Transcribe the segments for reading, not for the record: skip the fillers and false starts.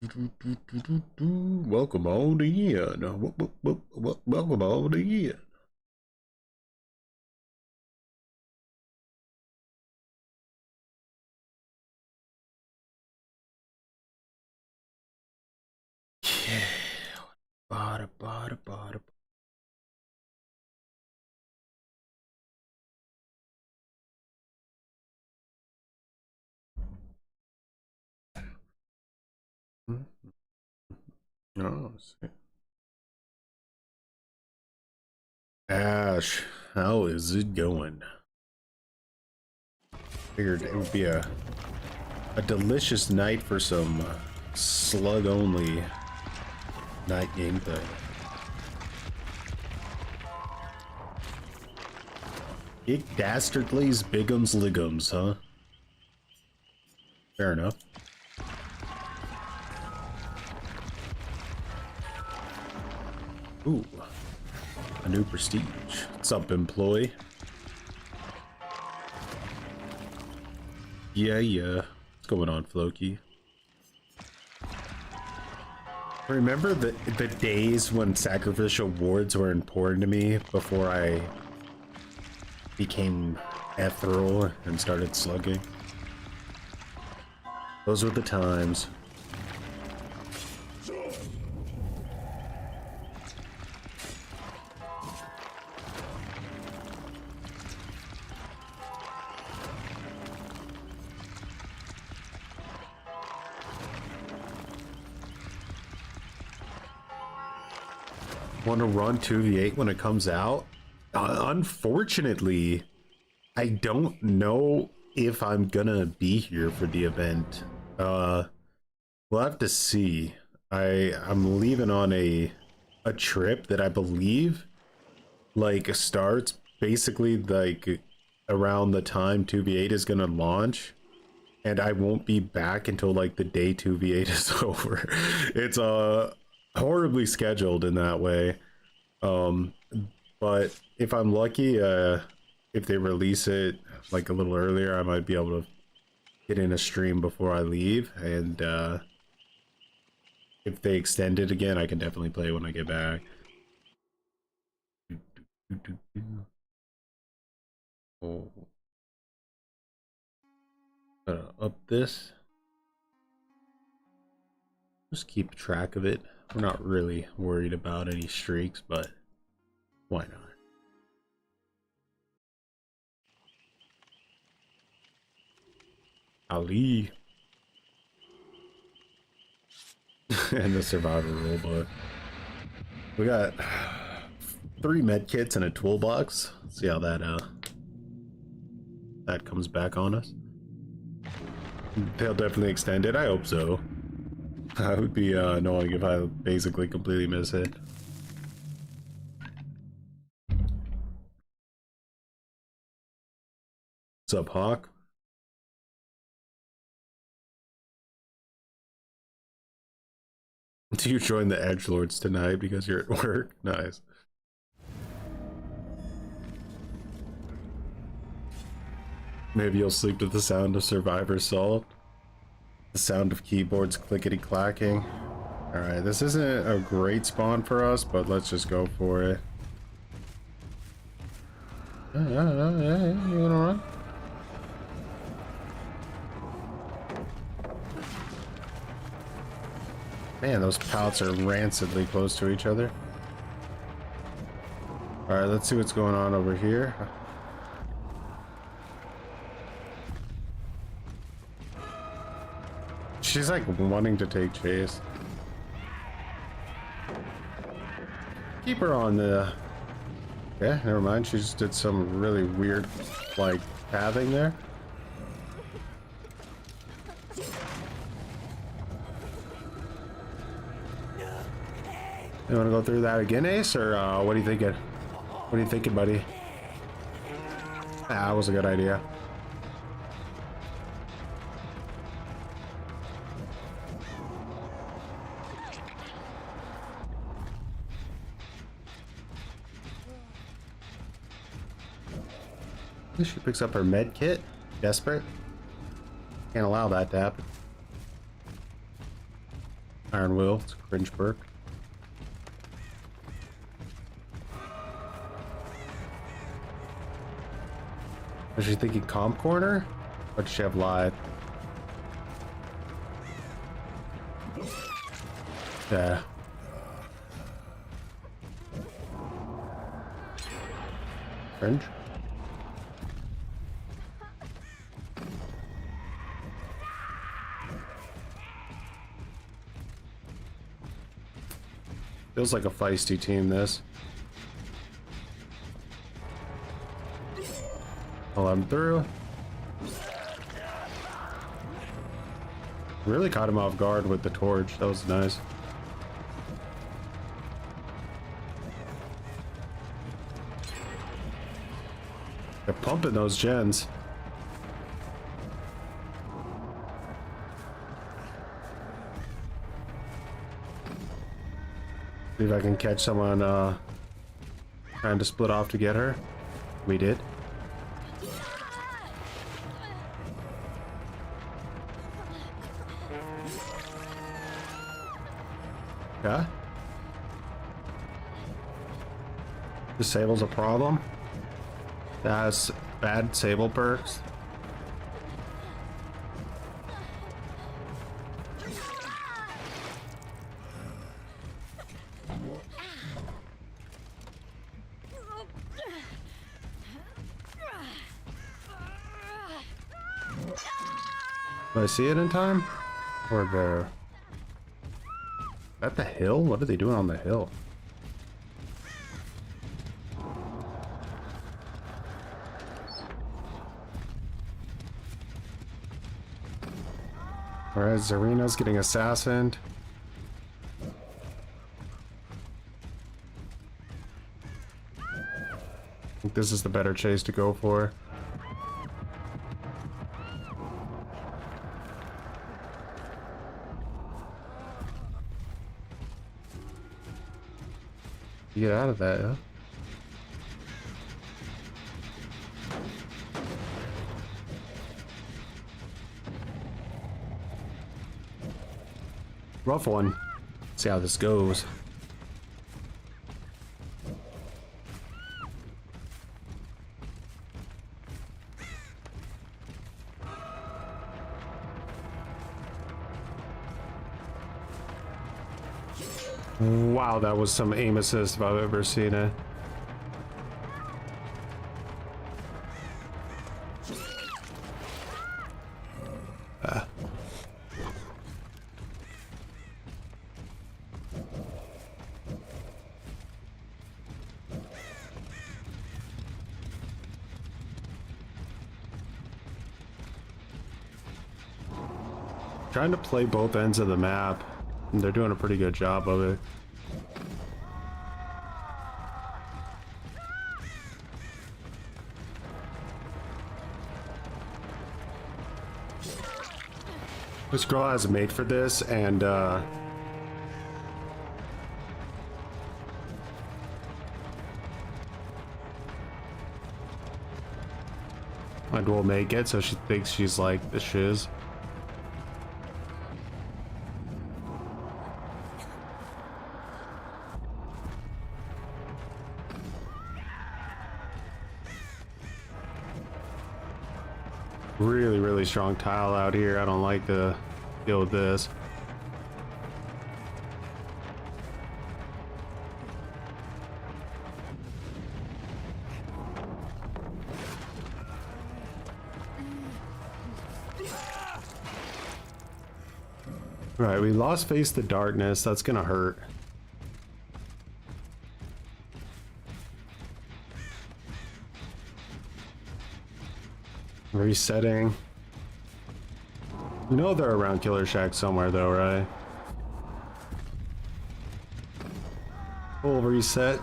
Welcome on in. Welcome on in. Yeah. Bada. Oh, Ash, how is it going? Figured it would be a delicious night for some slug only night gameplay. Dick dastardly's bigums ligums, huh? Fair enough. Ooh, a new prestige. What's up, employee? Yeah. What's going on, Floki? Remember the days when sacrificial wards were important to me before I became ethereal and started slugging? Those were the times. Want to run 2v8 when it comes out? Unfortunately, I don't know if I'm gonna be here for the event. We'll have to see. I'm leaving on a trip that I believe like starts basically like around the time 2v8 is gonna launch, and I won't be back until like the day 2v8 is over. It's horribly scheduled in that way. But if I'm lucky, if they release it like a little earlier, I might be able to get in a stream before I leave, and if they extend it again, I can definitely play when I get back. Oh. Up this. Just keep track of it. We're not really worried about any streaks, but why not? Ali. And the survivor rulebook. We got 3 med kits and a toolbox. Let's see how that comes back on us. They'll definitely extend it. I hope so. I would be annoying if I basically completely miss it. What's up, Hawk? Do you join the Edgelords tonight because you're at work? Nice. Maybe you'll sleep to the sound of Survivor Salt. The sound of keyboards clickety-clacking. Alright, this isn't a great spawn for us, but let's just go for it. Yeah, you wanna run? Man, those pallets are rancidly close to each other. Alright, let's see what's going on over here. She's like wanting to take chase. Keep her on the... Yeah, never mind. She just did some really weird, like, pathing there. You want to go through that again, Ace, or what are you thinking? What are you thinking, buddy? Ah, that was a good idea. She picks up her med kit. Desperate. Can't allow that to happen. Iron Will, it's a cringe perk. Was she thinking comp corner? Or did she have live? Yeah. Cringe. Feels like a feisty team, this. Well, I'm through. Really caught him off guard with the torch. That was nice. They're pumping those gens. See if I can catch someone trying to split off to get her. We did. Yeah. Disable's a problem. That has bad Sable perks. Do I see it in time? Or there? At the hill? What are they doing on the hill? Alright, Zarina's getting assassined. I think this is the better chase to go for. Get out of that, yeah? Rough one. See how this goes. Wow, that was some aim assist if I've ever seen it. Trying to play both ends of the map, and they're doing a pretty good job of it. This girl has a mate for this, and will make it, so she thinks she's like the shiz. Really strong tile out here. I don't like to deal with this. Right, we lost Face the Darkness. That's gonna hurt. Resetting. You know they're around Killer Shack somewhere though, right? Full reset.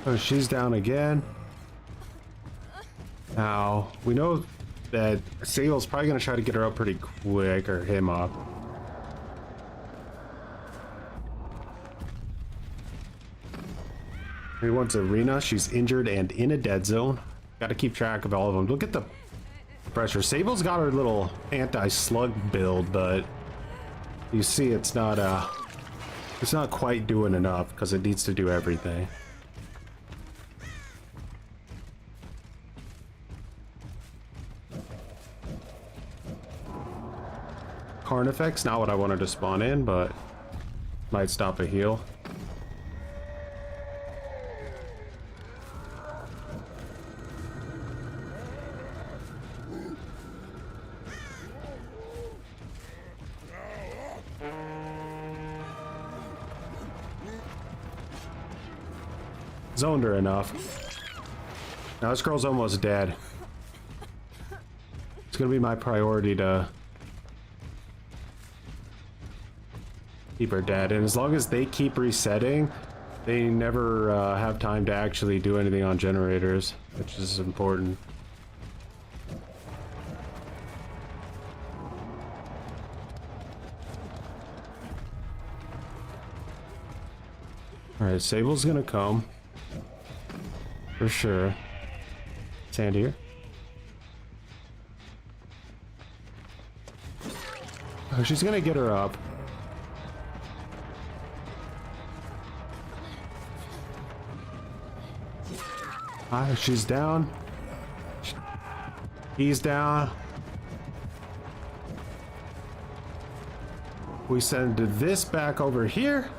Oh, she's down again. Now, we know that Sable's probably gonna try to get her up pretty quick, or him up. He wants Arena. She's injured and in a dead zone. Got to keep track of all of them. Look at the pressure. Sable's got her little anti-slug build, but you see it's not quite doing enough because it needs to do everything. Carnifex, not what I wanted to spawn in, but might stop a heal. Zoned her enough. Now this girl's almost dead. It's gonna be my priority to keep her dead, and as long as they keep resetting, they never have time to actually do anything on generators, which is important. Alright, Sable's gonna come. For sure. Sand here. Oh, she's gonna get her up. She's down. He's down. We send this back over here.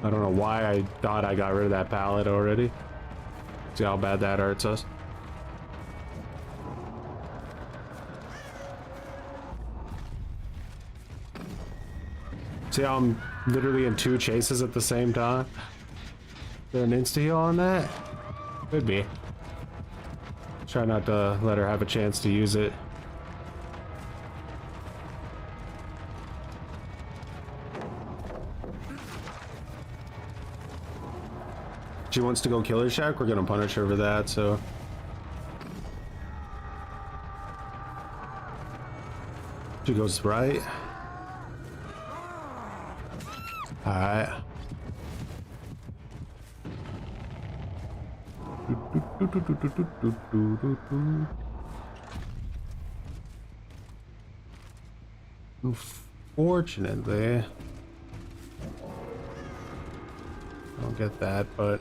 I don't know why I thought I got rid of that pallet already. See how bad that hurts us. See how I'm literally in 2 chases at the same time? Is there an insta-heal on that? Could be. Try not to let her have a chance to use it. She wants to go kill her shack, we're gonna punish her for that, so. She goes right. Alright. Unfortunately, I don't get that, but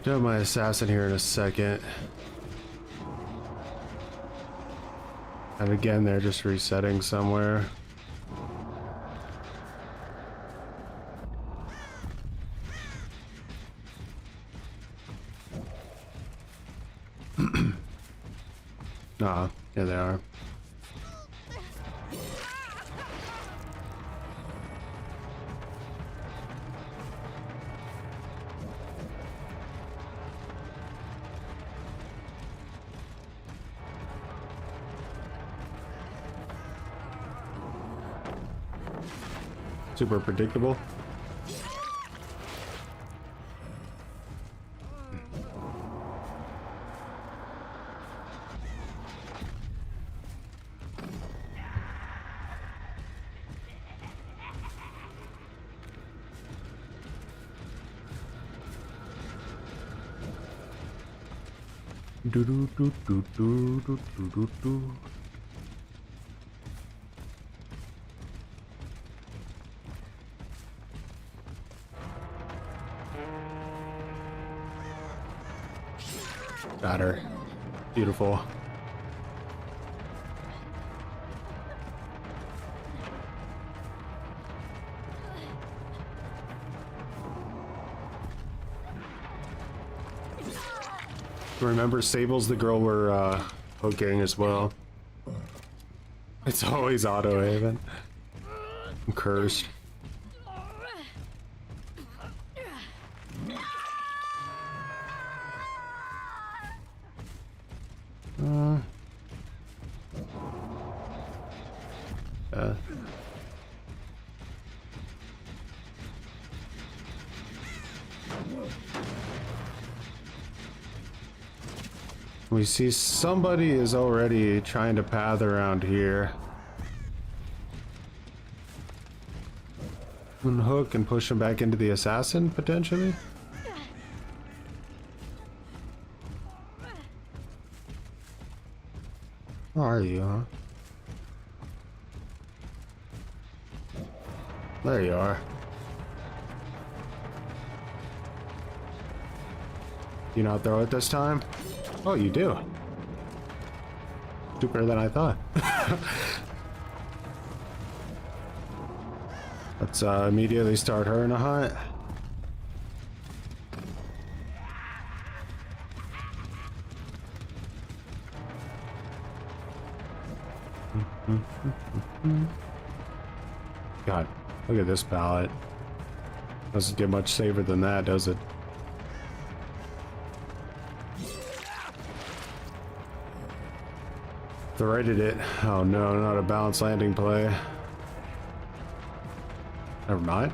I'll have my assassin here in a second. And again, they're just resetting somewhere. Ah, here they are. Super predictable. Do do do do do do do do do. Got her. Beautiful. Remember, Sable's the girl we're hooking as well. It's always auto haven. I'm cursed. We see somebody is already trying to path around here. Unhook and push him back into the assassin, potentially? Where are you, huh? There you are. You not throw it this time? Oh, you do. Stupider than I thought. Let's immediately start her in a hunt. God, look at this palette. Doesn't get much safer than that, does it? Threaded it. Oh no, not a balanced landing play. Never mind.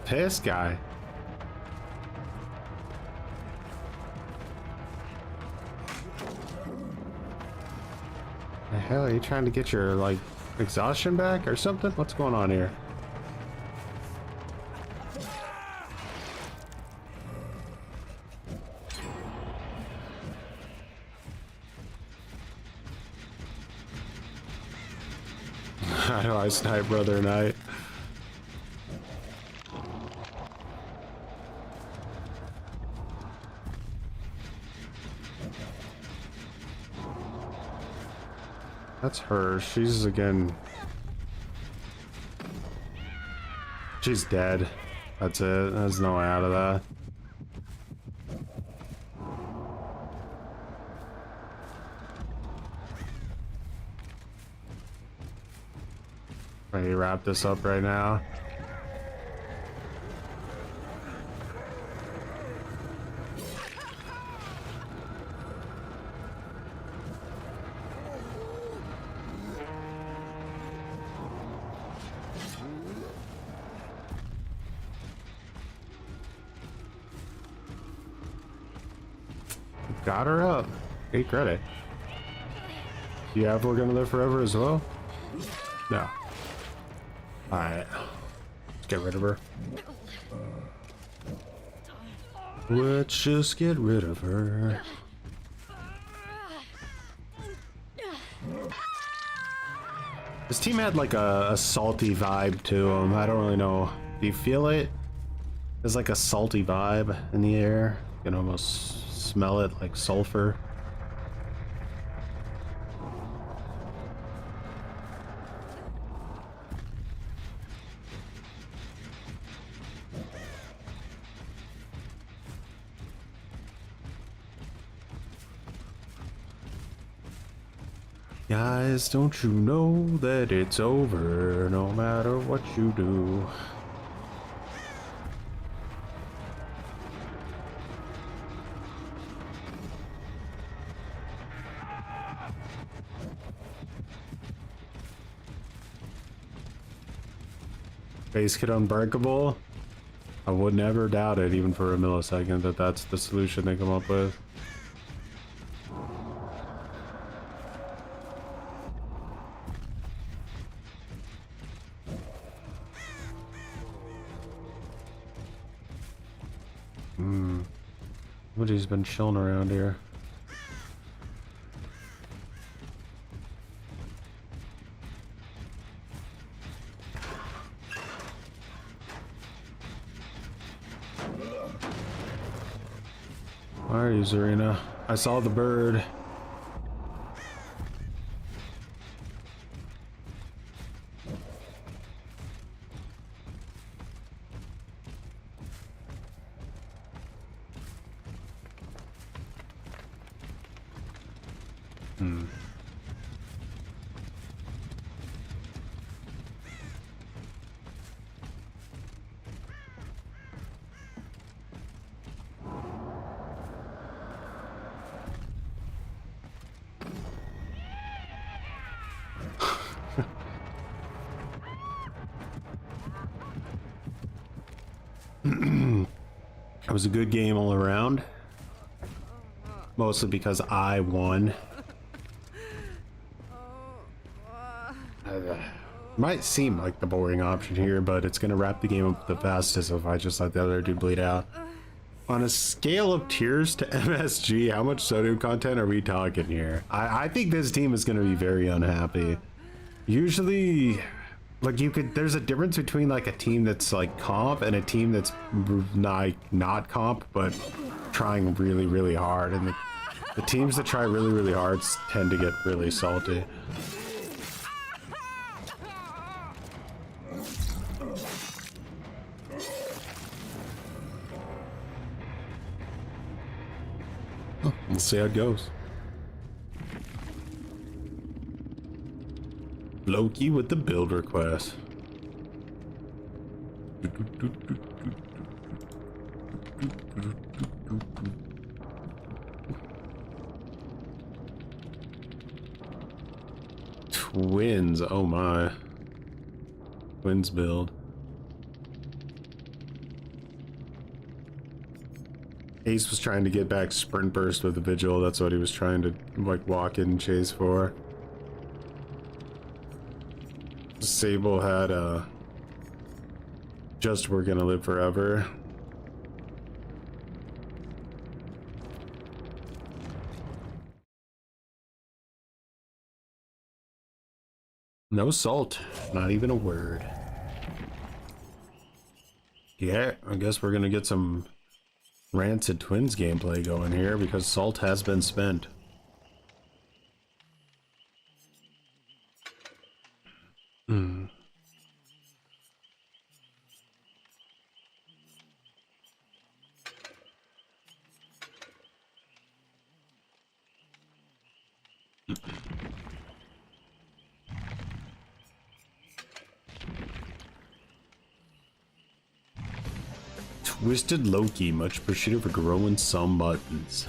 This guy. The hell, are you trying to get your, like, exhaustion back or something? What's going on here? How do I snipe Brother Knight? That's her. She's again. She's dead. That's it. There's no way out of that. Ready to wrap this up right now. Got her up. Great credit. Do you have We're Gonna Live Forever as well? No. Alright. Let's get rid of her. Let's just get rid of her. This team had like a salty vibe to them. I don't really know. Do you feel it? There's like a salty vibe in the air. You can almost smell it like sulfur. Guys, don't you know that it's over no matter what you do? Base kit unbreakable? I would never doubt it, even for a millisecond, that that's the solution they come up with. Somebody's been chilling around here. Where are you, Zarina? I saw the bird. It was a good game all around. Mostly because I won. Might seem like the boring option here, but it's gonna wrap the game up the fastest if I just let the other dude bleed out. On a scale of tears to MSG, how much sodium content are we talking here? I think this team is gonna be very unhappy. Usually, like there's a difference between like a team that's like comp and a team that's not comp, but trying really, really hard. And the teams that try really, really hard tend to get really salty. We'll see how it goes. Loki with the build request. Twins, oh my. Twins build. Ace was trying to get back sprint burst with the vigil. That's what he was trying to like walk in and chase for. Sable had just we're gonna live forever. No salt, not even a word. Yeah, I guess we're gonna get some Rancid Twins gameplay going here because salt has been spent. Twisted Loki, much appreciated for growing some buttons.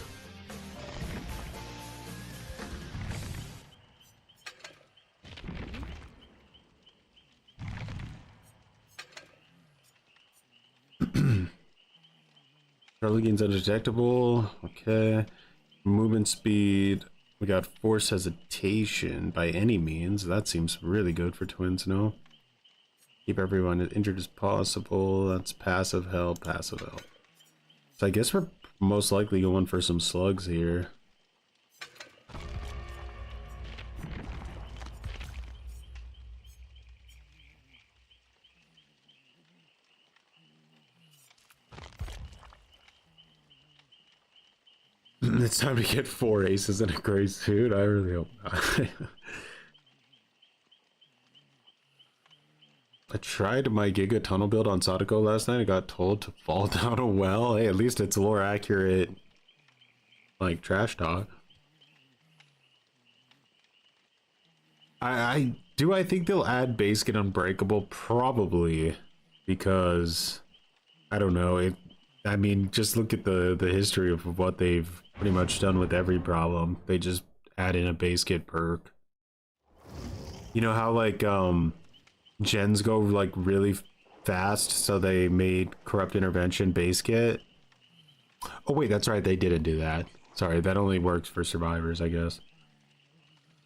Charlie gains undetectable. Okay. Movement speed. We got force hesitation by any means. That seems really good for twins, no? Keep everyone as injured as possible. That's passive help, passive help. So I guess we're most likely going for some slugs here. It's time to get 4 aces in a gray suit. I really hope not. I tried my Giga tunnel build on Sadako last night. I got told to fall down a well. Hey, at least it's more accurate, like trash talk. I think they'll add basic and unbreakable? Probably, because I don't know. I mean, just look at the history of what they've pretty much done with every problem. They just add in a base kit perk. You know how like gens go like really fast, so they made corrupt intervention base kit. Oh wait, that's right, they didn't do that. Sorry, that only works for survivors, I guess.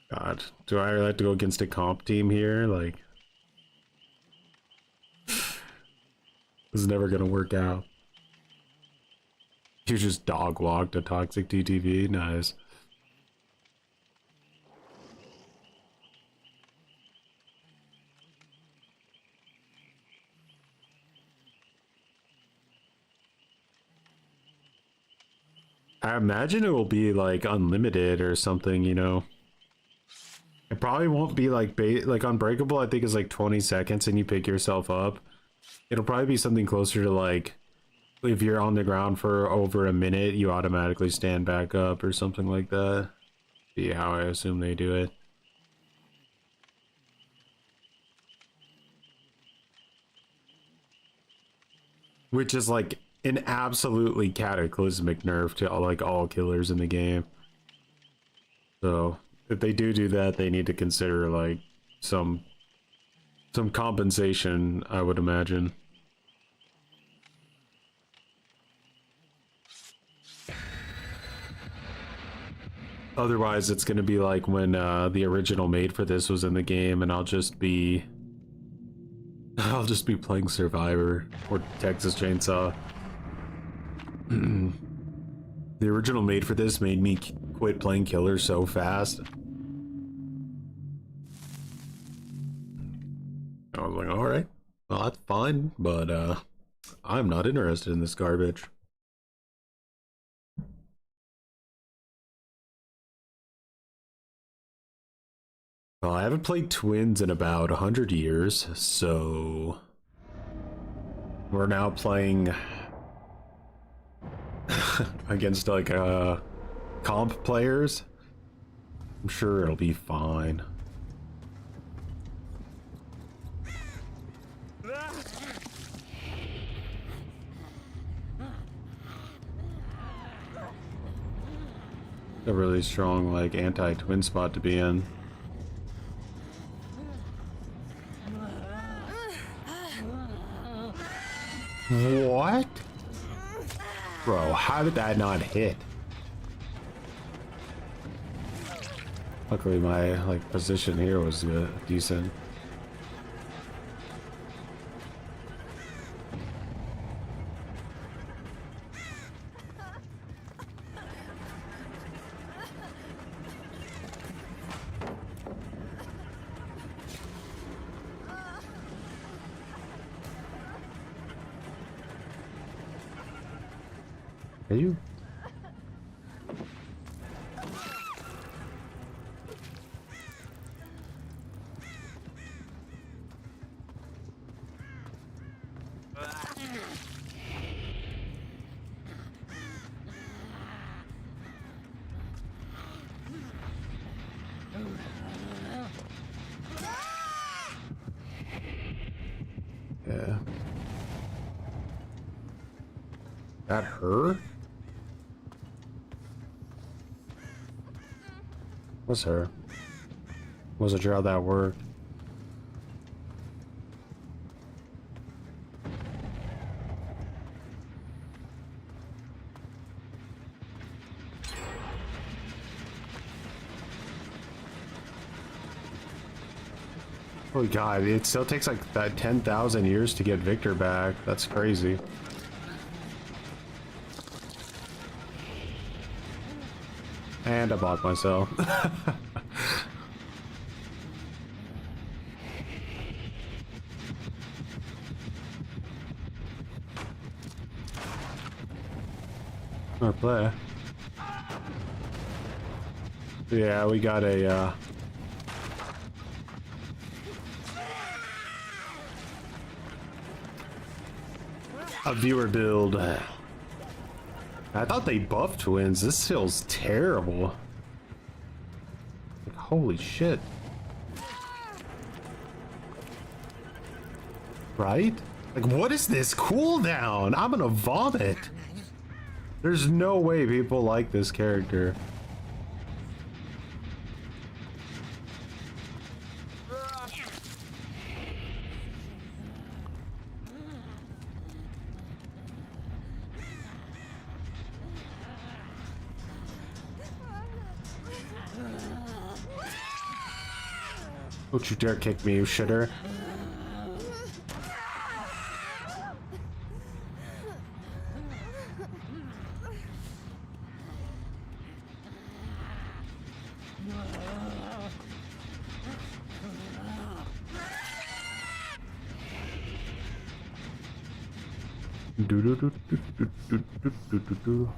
God, do I really have to go against a comp team here? Like, this is never gonna work out. You just dog walked a toxic TTV. Nice. I imagine it will be like unlimited or something, you know. It probably won't be like Unbreakable. I think is like 20 seconds and you pick yourself up. It'll probably be something closer to like if you're on the ground for over a minute, you automatically stand back up or something like that. Be how I assume they do it. Which is like an absolutely cataclysmic nerf to all killers in the game. So if they do that, they need to consider like some compensation, I would imagine. Otherwise, it's gonna be like when the original Made for This was in the game, and I'll just be playing Survivor or Texas Chainsaw. The original Made for This made me quit playing Killer so fast. I was like, all right, well, that's fine, but I'm not interested in this garbage. Well, I haven't played Twins in about 100 years, so we're now playing against like comp players. I'm sure it'll be fine. A really strong like anti-twin spot to be in. What? Bro, how did that not hit? Luckily my like position here was decent. Are you? Yeah. That her? Was her? Wasn't sure how that worked. Holy God, it still takes like that 10,000 years to get Victor back. That's crazy. And I bought myself. Our play. Yeah, we got a viewer build. I thought they buffed twins. This feels terrible. Like, holy shit. Right? Like, what is this cooldown? I'm gonna vomit. There's no way people like this character. Don't you dare kick me, you shitter. Do do do do do do do do do do.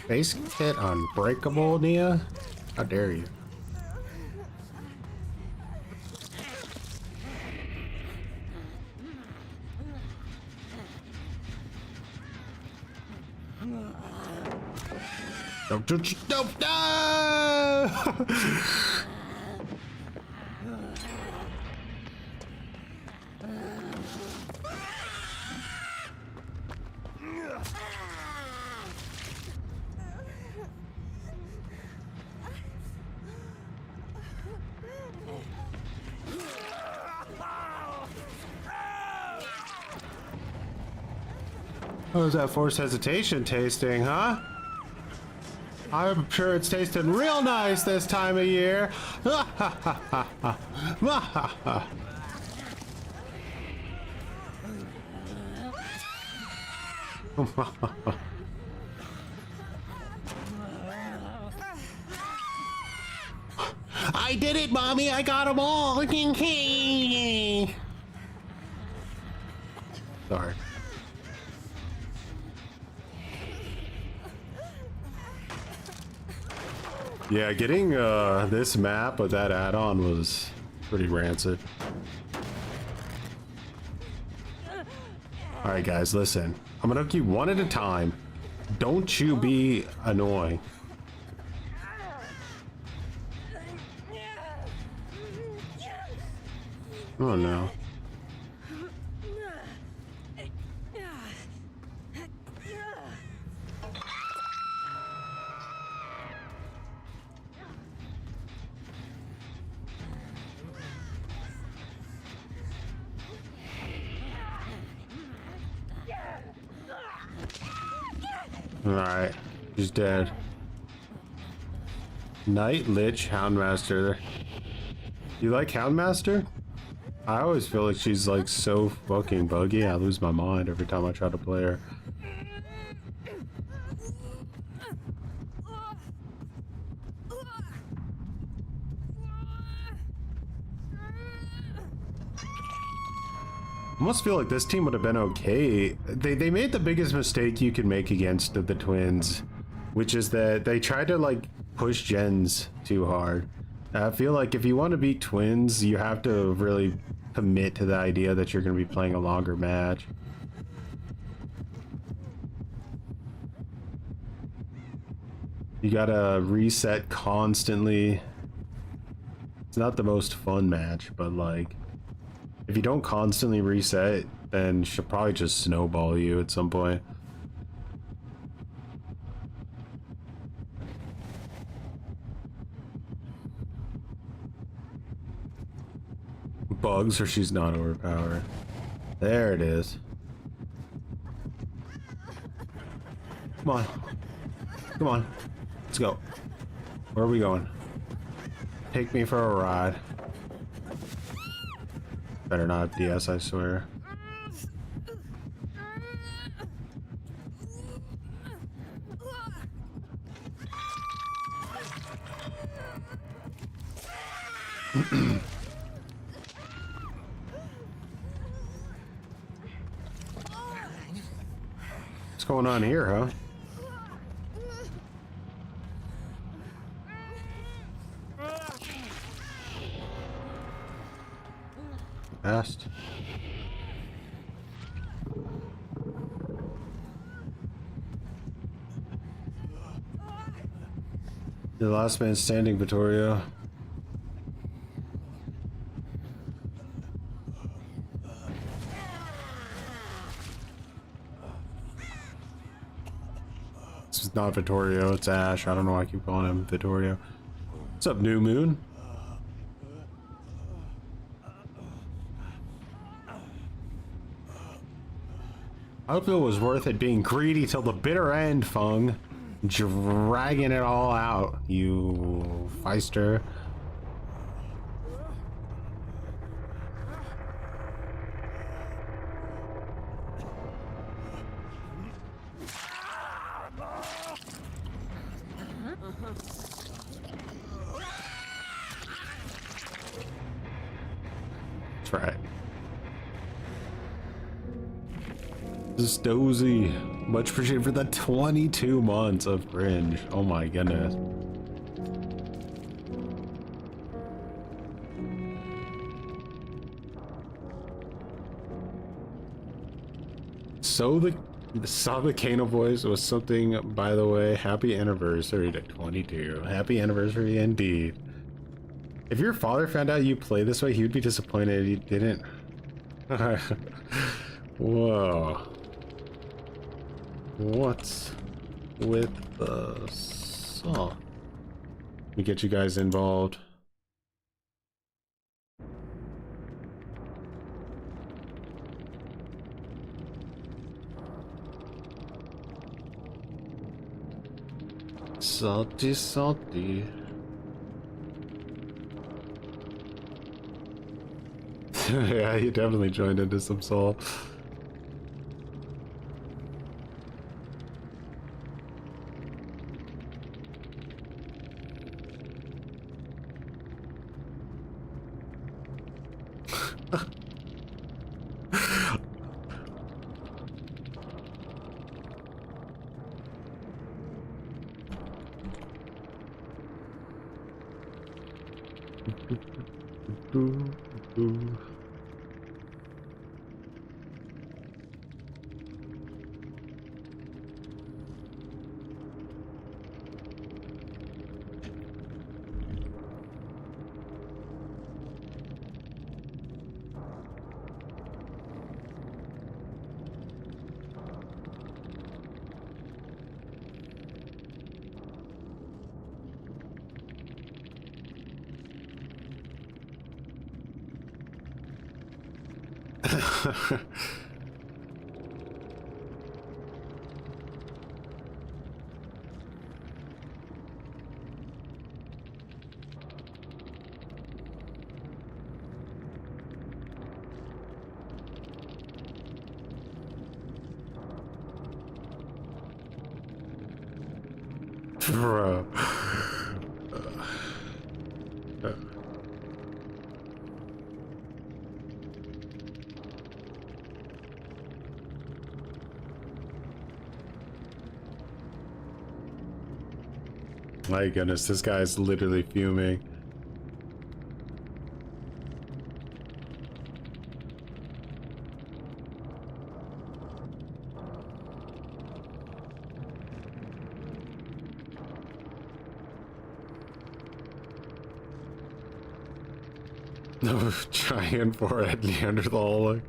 Base kit unbreakable, Nia? How dare you? Don't, no! How's that forced hesitation tasting, huh? I'm sure it's tasting real nice this time of year. I did it, Mommy! I got them all! Sorry. Yeah, getting this map with that add-on was pretty rancid. Alright guys, listen. I'm gonna hook you one at a time. Don't you be annoying. Oh no. Alright, she's dead. Knight, Lich, Houndmaster. You like Houndmaster? I always feel like she's like so fucking buggy. I lose my mind every time I try to play her. I almost feel like this team would have been okay. They made the biggest mistake you could make against the twins, which is that they tried to like push gens too hard. I feel like if you want to beat twins, you have to really commit to the idea that you're going to be playing a longer match. You gotta reset constantly. It's not the most fun match, but like, if you don't constantly reset, then she'll probably just snowball you at some point. Bugs or she's not overpowered. There it is. Come on. Come on. Let's go. Where are we going? Take me for a ride. Better not DS, I swear. What's going on here, huh? Best. The last man standing, Vittorio. This is not Vittorio, it's Ash. I don't know why I keep calling him Vittorio. What's up, New Moon? I hope it was worth it being greedy till the bitter end, Fung. Dragging it all out, you Feister. That's right. This is Dozy. Much appreciated for the 22 months of cringe. Oh my goodness. So the Kano voice was something, by the way. Happy anniversary to 22. Happy anniversary indeed. If your father found out you play this way, he would be disappointed you didn't. Whoa. What's with the song? Let me get you guys involved. Salty, salty. Yeah, he definitely joined into some soul. Bro. My goodness, this guy's literally fuming. No, giant forehead Neanderthal.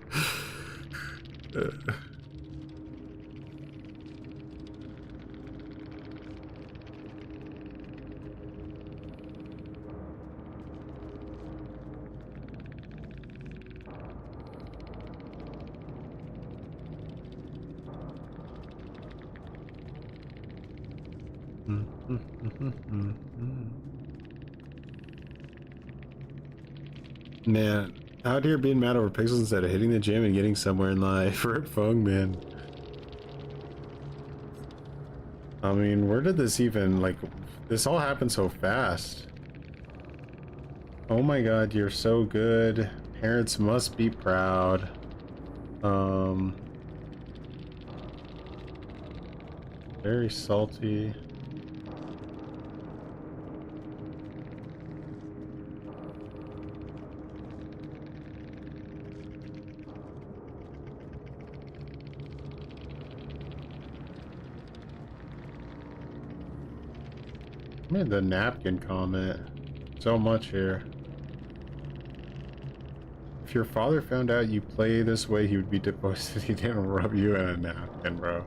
Man, out here being mad over pixels instead of hitting the gym and getting somewhere in life. Rip Fung, man. I mean, where did this even, like, this all happened so fast. Oh my god, you're so good. Parents must be proud. Very salty. Made the napkin comment. So much here. If your father found out you play this way, he would be deposed if he didn't rub you in a napkin, bro.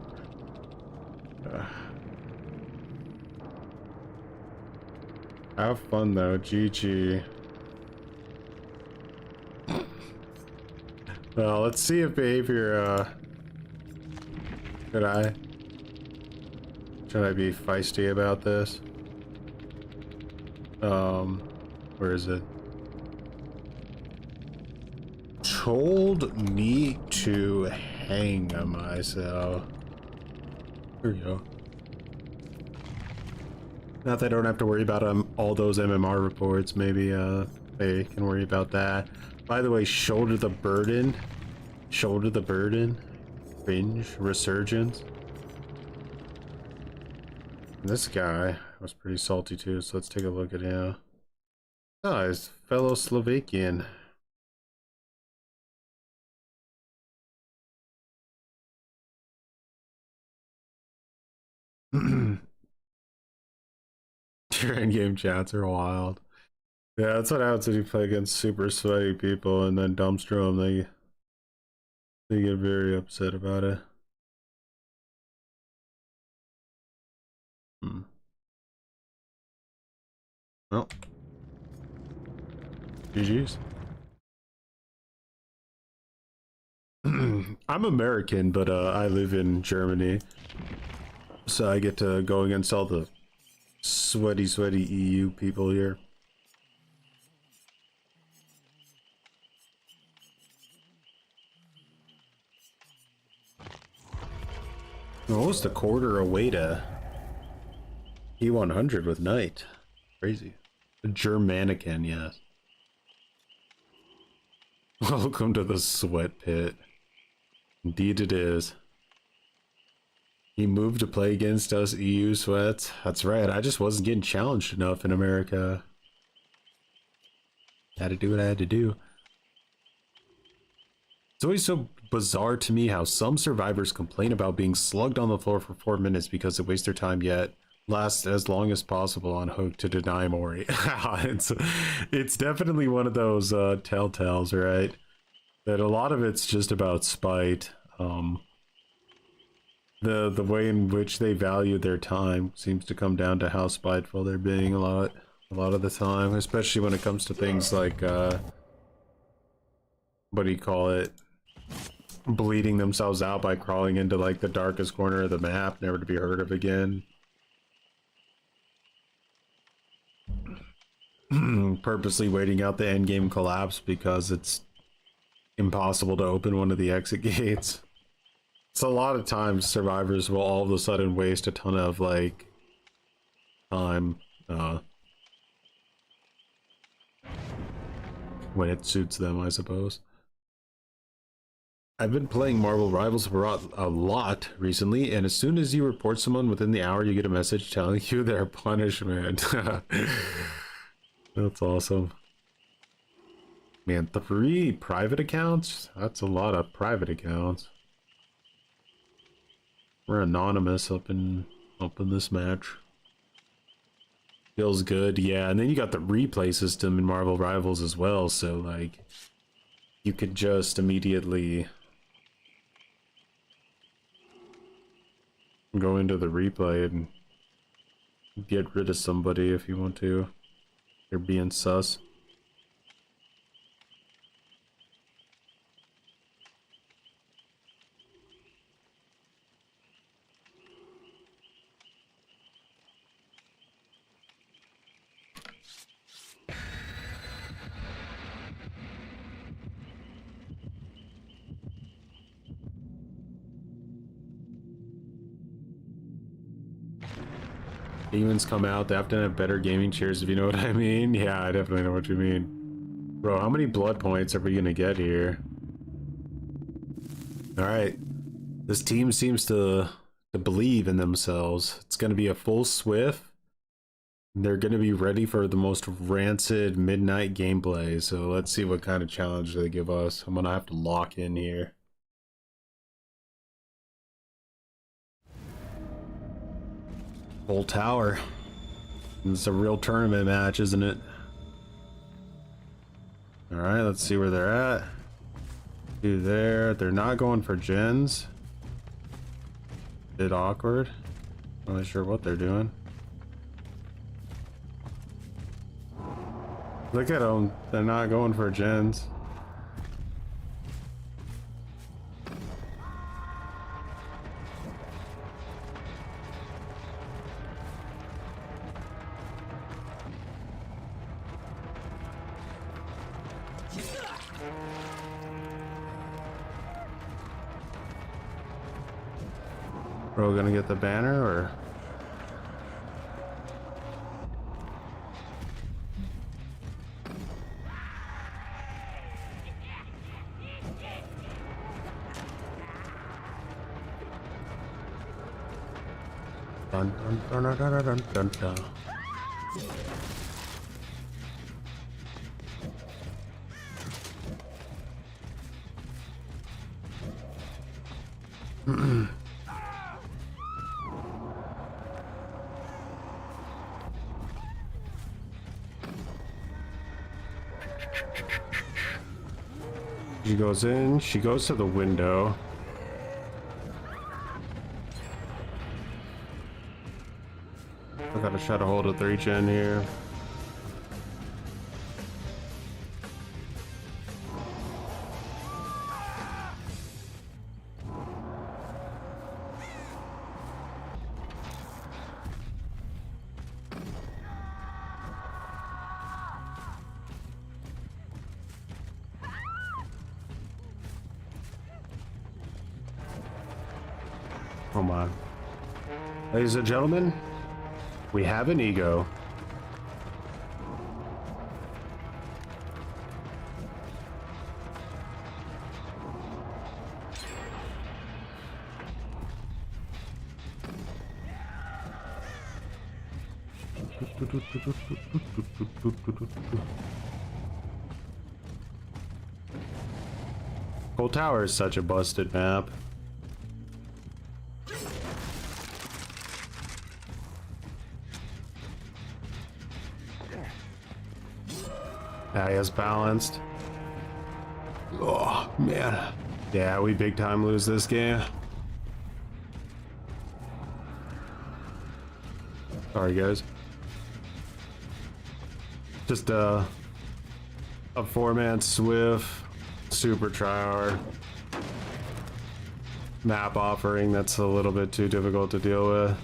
Have fun though, GG. Well, let's see if behavior, should I be feisty about this? Where is it? Told me to hang myself. There you go. Not that I don't have to worry about all those MMR reports. Maybe they can worry about that. By the way, shoulder the burden. Shoulder the burden. Binge resurgence. This guy was pretty salty too, so let's take a look at him. Oh, his fellow Slovakian. Your in-game chats are wild. Yeah, that's what happens when you play against super sweaty people and then dumpster them. They get very upset about it. Well, GG's. I'm American, but I live in Germany, so I get to go against all the Sweaty, sweaty EU people here. Almost a quarter away to E100 with Knight. Crazy. A Germanican, yes. Welcome to the sweat pit. Indeed it is. He moved to play against us EU sweats. That's right, I just wasn't getting challenged enough in America. Had to do what I had to do. It's always so bizarre to me how some survivors complain about being slugged on the floor for 4 minutes because it wastes their time, yet last as long as possible on hook to deny Mori. It's definitely one of those telltales, right? That a lot of it's just about spite. The way in which they value their time seems to come down to how spiteful they're being a lot of the time, especially when it comes to things like what do you call it? Bleeding themselves out by crawling into like the darkest corner of the map, never to be heard of again. Purposely waiting out the endgame collapse because it's impossible to open one of the exit gates. So a lot of times survivors will all of a sudden waste a ton of like time when it suits them, I suppose. I've been playing Marvel Rivals a lot recently, and as soon as you report someone within the hour, you get a message telling you their punishment. That's awesome. Man, 3 private accounts? That's a lot of private accounts. We're anonymous up in this match. Feels good, yeah. And then you got the replay system in Marvel Rivals as well, so like you could just immediately go into the replay and get rid of somebody if you want to. They're being sus. Demons come out, they have to have better gaming chairs, if you know what I mean. Yeah, I definitely know what you mean. Bro, how many blood points are we gonna get here? Alright. This team seems to believe in themselves. It's gonna be a full Swift. They're gonna be ready for the most rancid midnight gameplay, so let's see what kind of challenge they give us. I'm gonna have to lock in here. Full tower. It's a real tournament match, isn't it? Alright, let's see where they're at. Do there. They're not going for gens. Bit awkward. Not really sure what they're doing. Look at them. They're not going for gens. Bro, gonna get the banner or? Dun dun dun dun dun dun dun. She goes in, she goes to the window. I gotta try to hold a 3-gen here. Come on. Ladies and gentlemen, we have an ego. Cold Tower is such a busted map. Yeah, he has balanced. Oh, man. Yeah, we big time lose this game. Sorry, guys. Just a 4-man Swift, super tryhard map offering that's a little bit too difficult to deal with.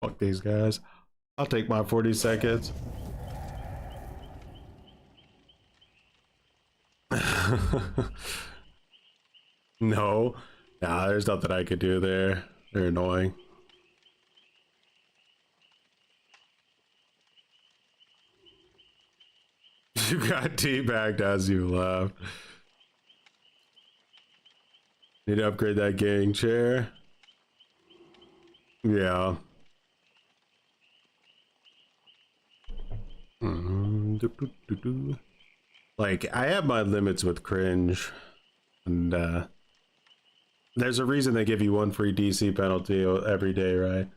Fuck these guys. I'll take my 40 seconds. No. Nah, there's nothing I could do there. They're annoying. You got teabagged as you left. Need to upgrade that gang chair. Yeah. Like, I have my limits with cringe. And, there's a reason they give you 1 free DC penalty every day, right?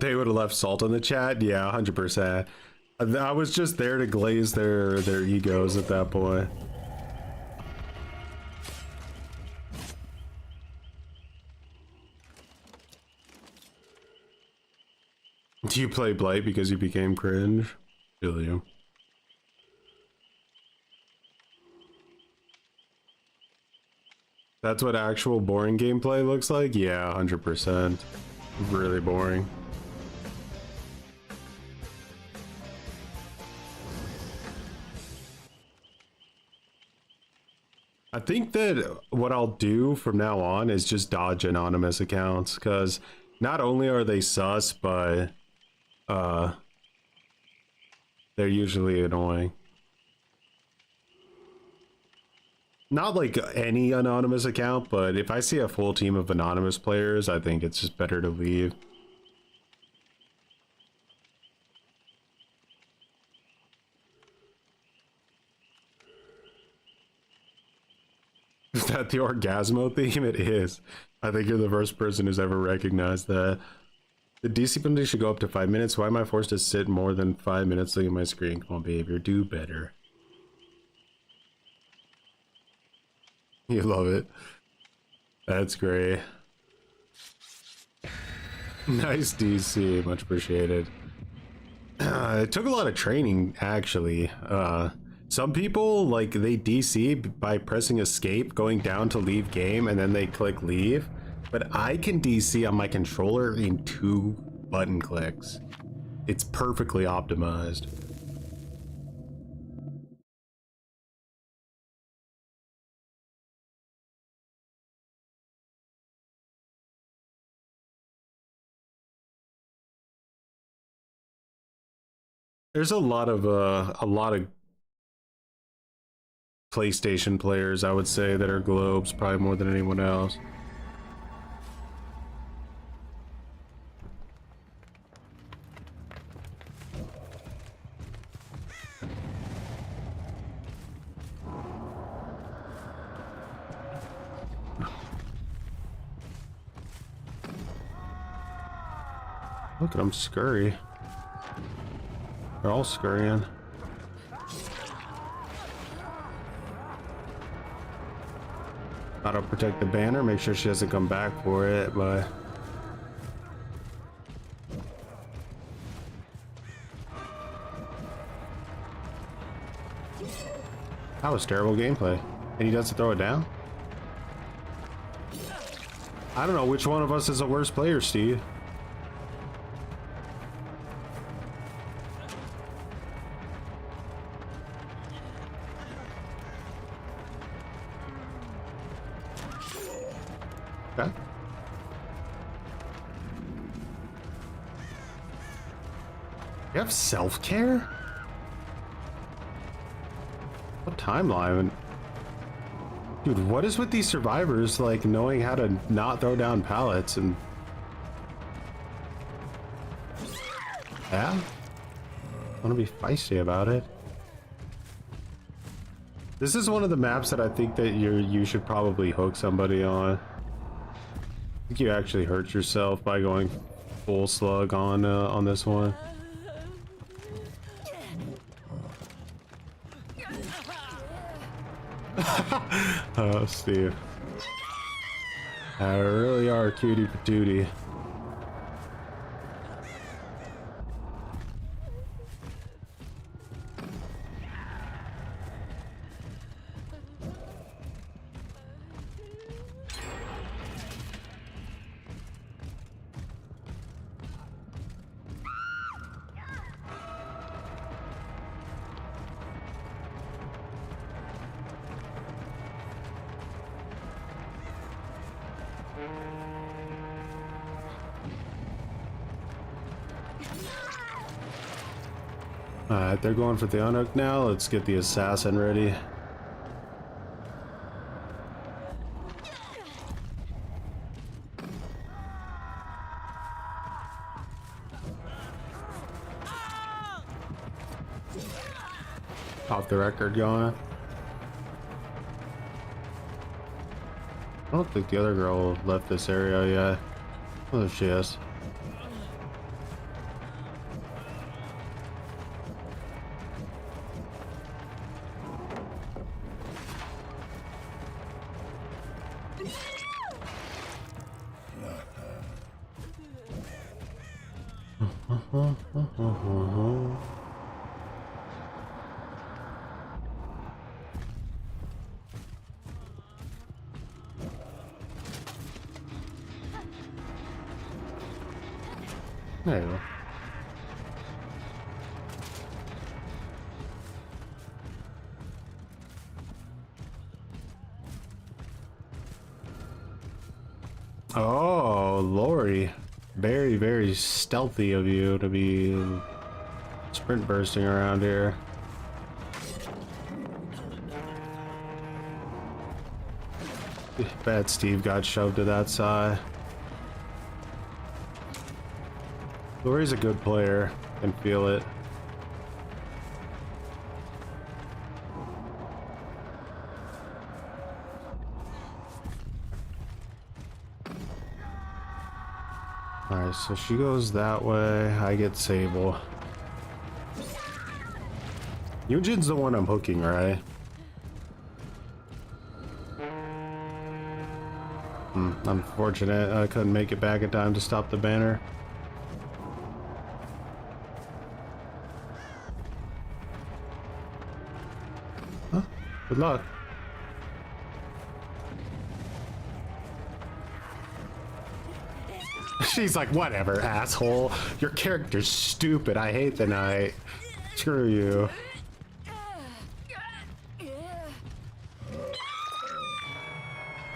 They would have left salt in the chat? Yeah, 100%. I was just there to glaze their egos at that point. Do you play Blight because you became cringe? Feel you. That's what actual boring gameplay looks like? Yeah, 100%. Really boring. I think that what I'll do from now on is just dodge anonymous accounts, because not only are they sus, but they're usually annoying. Not like any anonymous account, but if I see a full team of anonymous players, I think it's just better to leave. Is that the Orgasmo theme? It is. I think you're the first person who's ever recognized that. The DC penalty should go up to 5 minutes. Why am I forced to sit more than 5 minutes looking at my screen? Come on, behavior, do better. You love it. That's great. Nice DC, much appreciated. It took a lot of training, actually. Some people, like, they DC by pressing escape, going down to leave game, and then they click leave. But I can DC on my controller in 2 button clicks. It's perfectly optimized. There's a lot of PlayStation players, I would say, that are globes, probably more than anyone else. Look at them scurry. They're all scurrying. Auto protect the banner, make sure she doesn't come back for it, but that was terrible gameplay. And he doesn't throw it down? I don't know which one of us is the worst player, Steve. You have self-care? What timeline? Dude, what is with these survivors, like, knowing how to not throw down pallets and... Yeah? I want to be feisty about it. This is one of the maps that I think that you should probably hook somebody on. I think you actually hurt yourself by going full slug on this one. Oh, Steve. I really are cutie patootie. Alright, they're going for the unhook now. Let's get the assassin ready. Off the record going. I don't think the other girl left this area yet. Oh, there she is. There you go. Oh, Lori. Very, very stealthy of you to be sprint bursting around here. Bad Steve got shoved to that side. Lori's a good player. Can feel it. Alright, so she goes that way. I get Sable. Eugen's the one I'm hooking, right? Unfortunate. I couldn't make it back in time to stop the banner. Huh? Good luck. She's like, whatever, asshole. Your character's stupid. I hate the night. Screw you.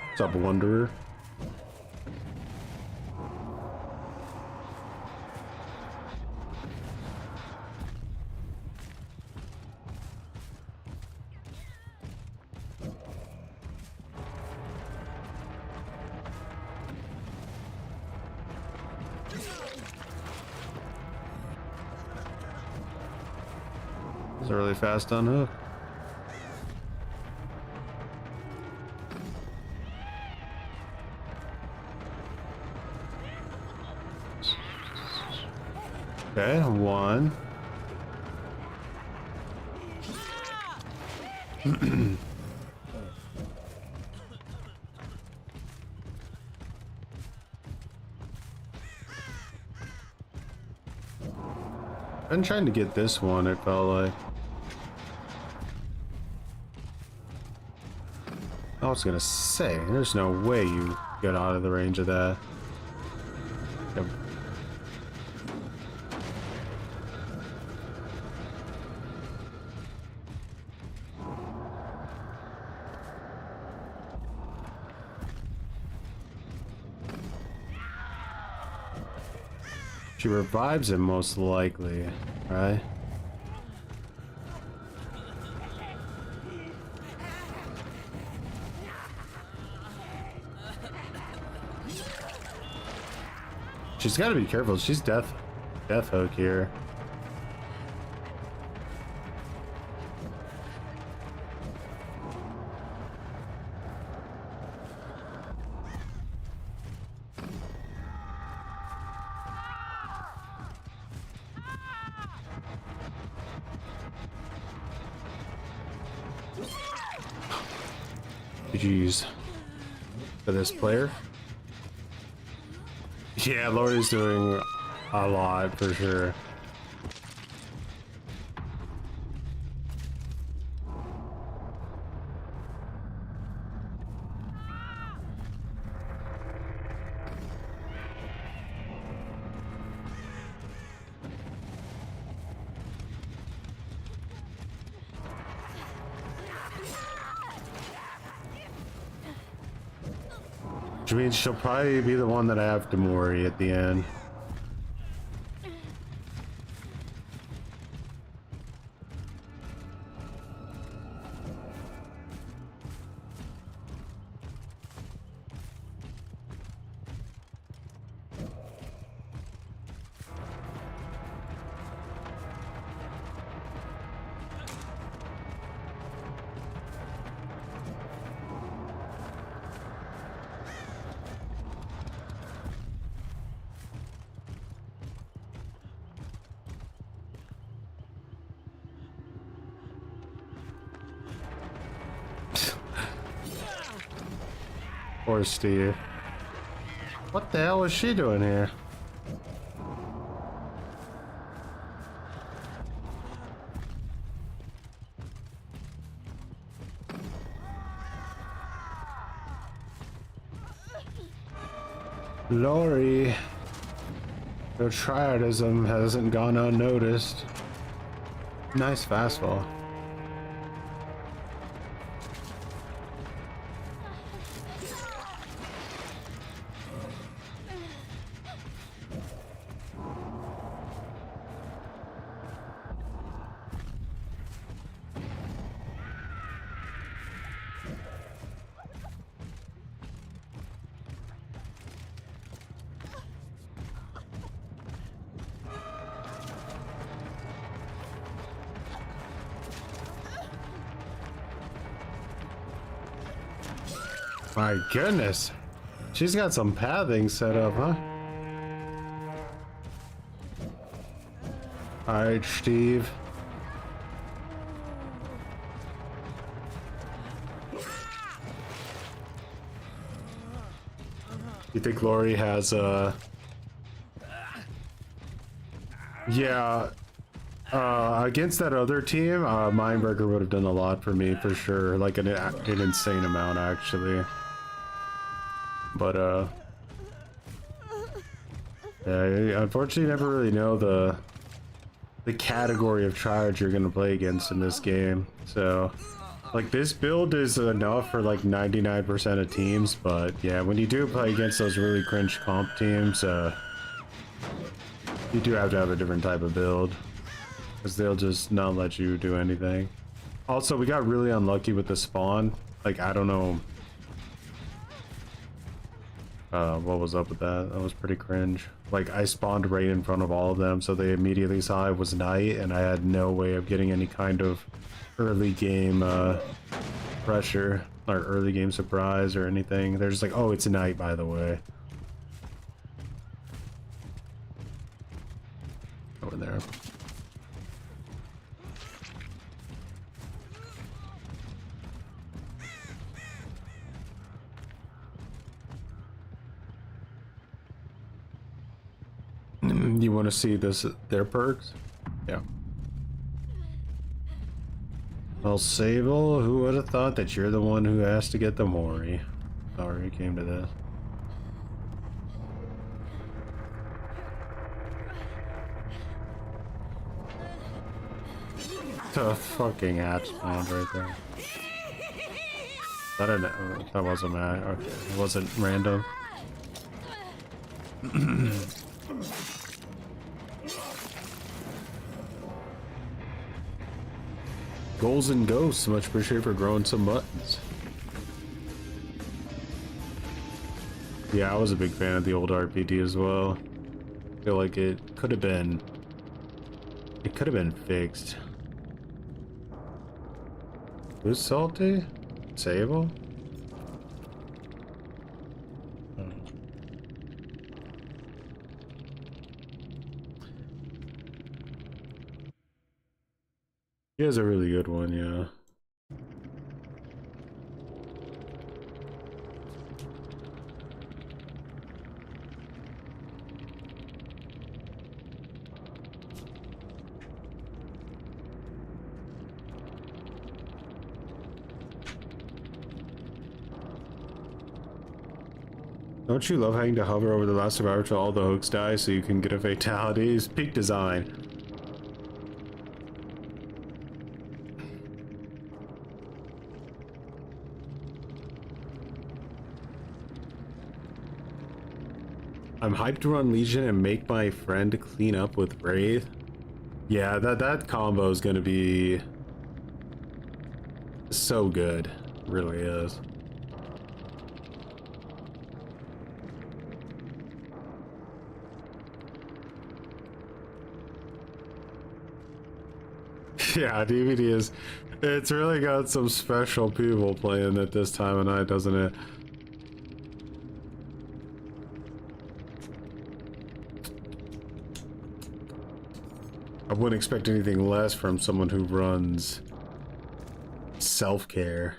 What's up, Wanderer? It's a really fast unhook. Okay, one. Been trying to get this one, it felt like. I was gonna say, there's no way you get out of the range of that. Yep. She revives him most likely, right? She's got to be careful. She's death hook here. GG's for this player. Yeah, Lori's doing a lot for sure. Which means she'll probably be the one that I have to worry at the end. Poor Steve. What the hell is she doing here? Lori, your triadism hasn't gone unnoticed. Nice fastball. My goodness, she's got some pathing set up, huh? All right, Steve. You think Lori has yeah, against that other team, Mindbreaker would have done a lot for me for sure, like an insane amount actually. But yeah, unfortunately, you never really know the category of triads you're gonna play against in this game. So, like, this build is enough for like 99% of teams, but yeah, when you do play against those really cringe comp teams, you do have to have a different type of build, because they'll just not let you do anything. Also, we got really unlucky with the spawn. Like, I don't know what was up with that. That was pretty cringe. Like, I spawned right in front of all of them, so they immediately saw it was night, and I had no way of getting any kind of early game pressure or early game surprise or anything. They're just like, oh, it's night, by the way. Over there. You want to see their perks? Yeah. Well, Sable, who would have thought that you're the one who has to get the Mori? Sorry it came to this. The fucking hat spawned right there. That wasn't mad. Okay, it wasn't random. Goals and Ghosts, much appreciated for growing some buttons. Yeah, I was a big fan of the old RPD as well. I feel like it could have been fixed. Who's salty? Sable? He has a really good one, yeah. Don't you love having to hover over the last survivor till all the hooks die so you can get a fatality? It's peak design. I'm hyped to run Legion and make my friend clean up with Wraith. Yeah, that combo is gonna be so good. It really is. Yeah, DVD is. It's really got some special people playing it this time of night, doesn't it? I wouldn't expect anything less from someone who runs self-care.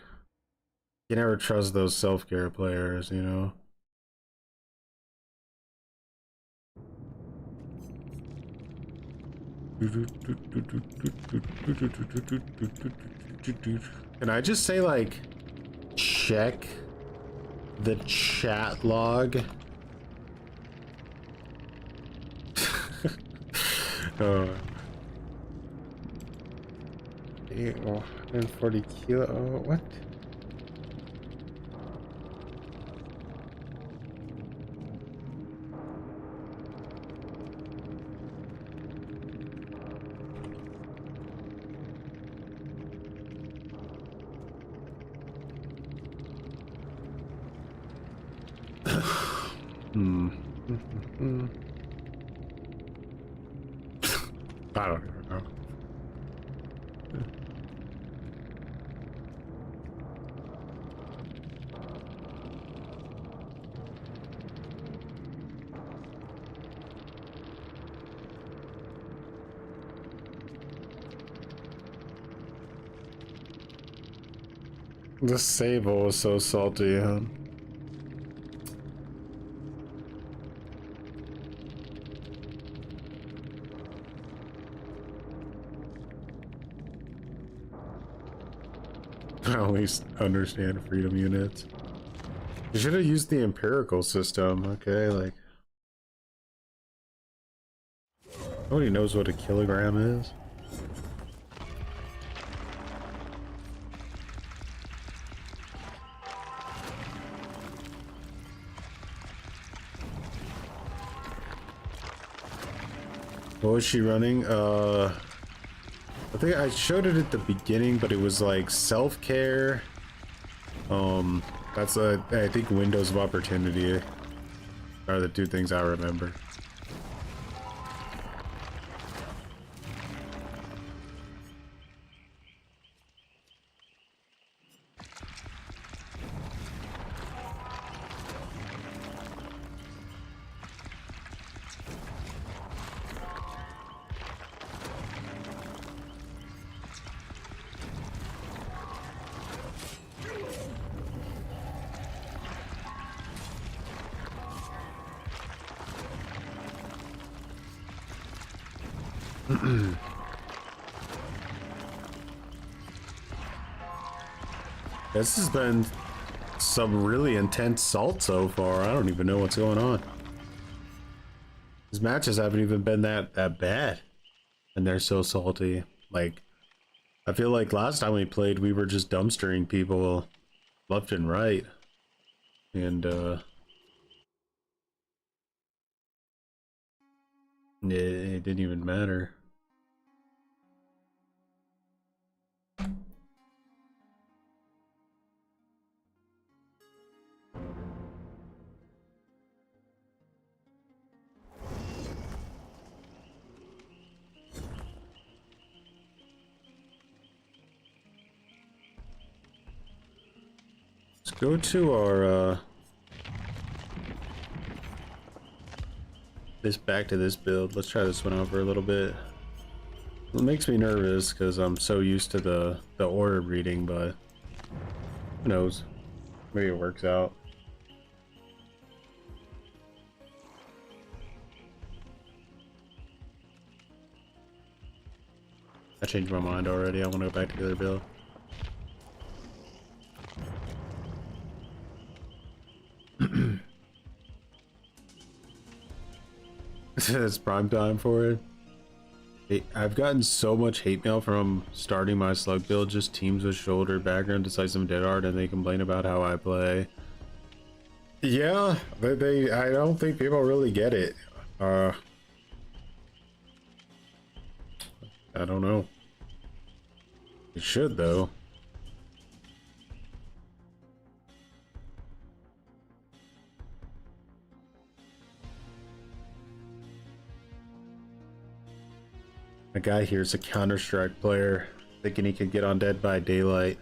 You never trust those self-care players, you know? Can I just say, like, check the chat log? Oh. 140 kilo. Oh, what? I don't even know. The sable was so salty, huh? I at least understand freedom units. You should have used the empirical system, okay? Like, nobody knows what a kilogram is. What was she running? I think I showed it at the beginning, but it was like self-care. That's I think Windows of Opportunity are the two things I remember. This has been some really intense salt so far. I don't even know what's going on. These matches haven't even been that bad, and they're so salty. Like, I feel like last time we played, we were just dumpstering people left and right, and It didn't even matter. Let's go to our back to this build. Let's try this one out for a little bit. It makes me nervous because I'm so used to the order reading, but who knows? Maybe it works out. I changed my mind already. I want to go back to the other build. It's prime time for it. Hey, I've gotten so much hate mail from starting my slug build, just teams with shoulder, background, decisive, dead art, and they complain about how I play. Yeah, I don't think people really get it. I don't know. It should though. A guy here's a Counter-Strike player thinking he could get on Dead by Daylight.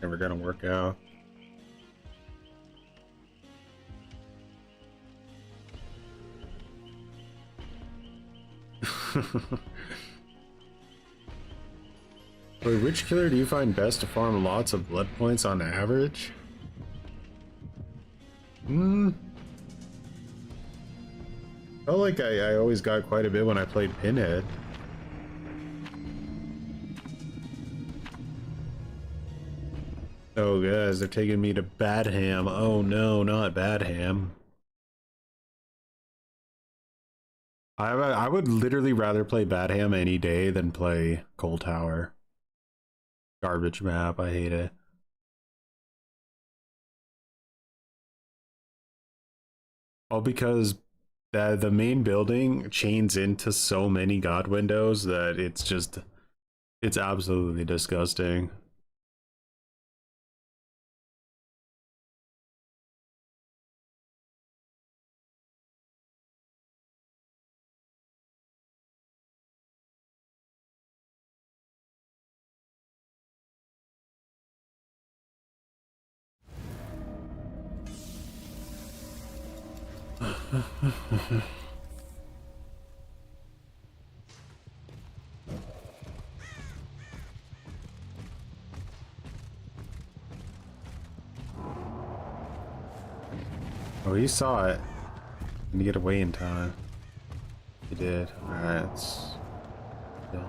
Never gonna work out. Wait, which killer do you find best to farm lots of blood points on average? Felt like I always got quite a bit when I played Pinhead. Oh guys, they're taking me to Badham. Oh no, not Badham. I would literally rather play Badham any day than play Coal Tower. Garbage map, I hate it. All because the main building chains into so many god windows that it's absolutely disgusting. Oh, he saw it. Didn't get away in time. He did. Alright, let's go.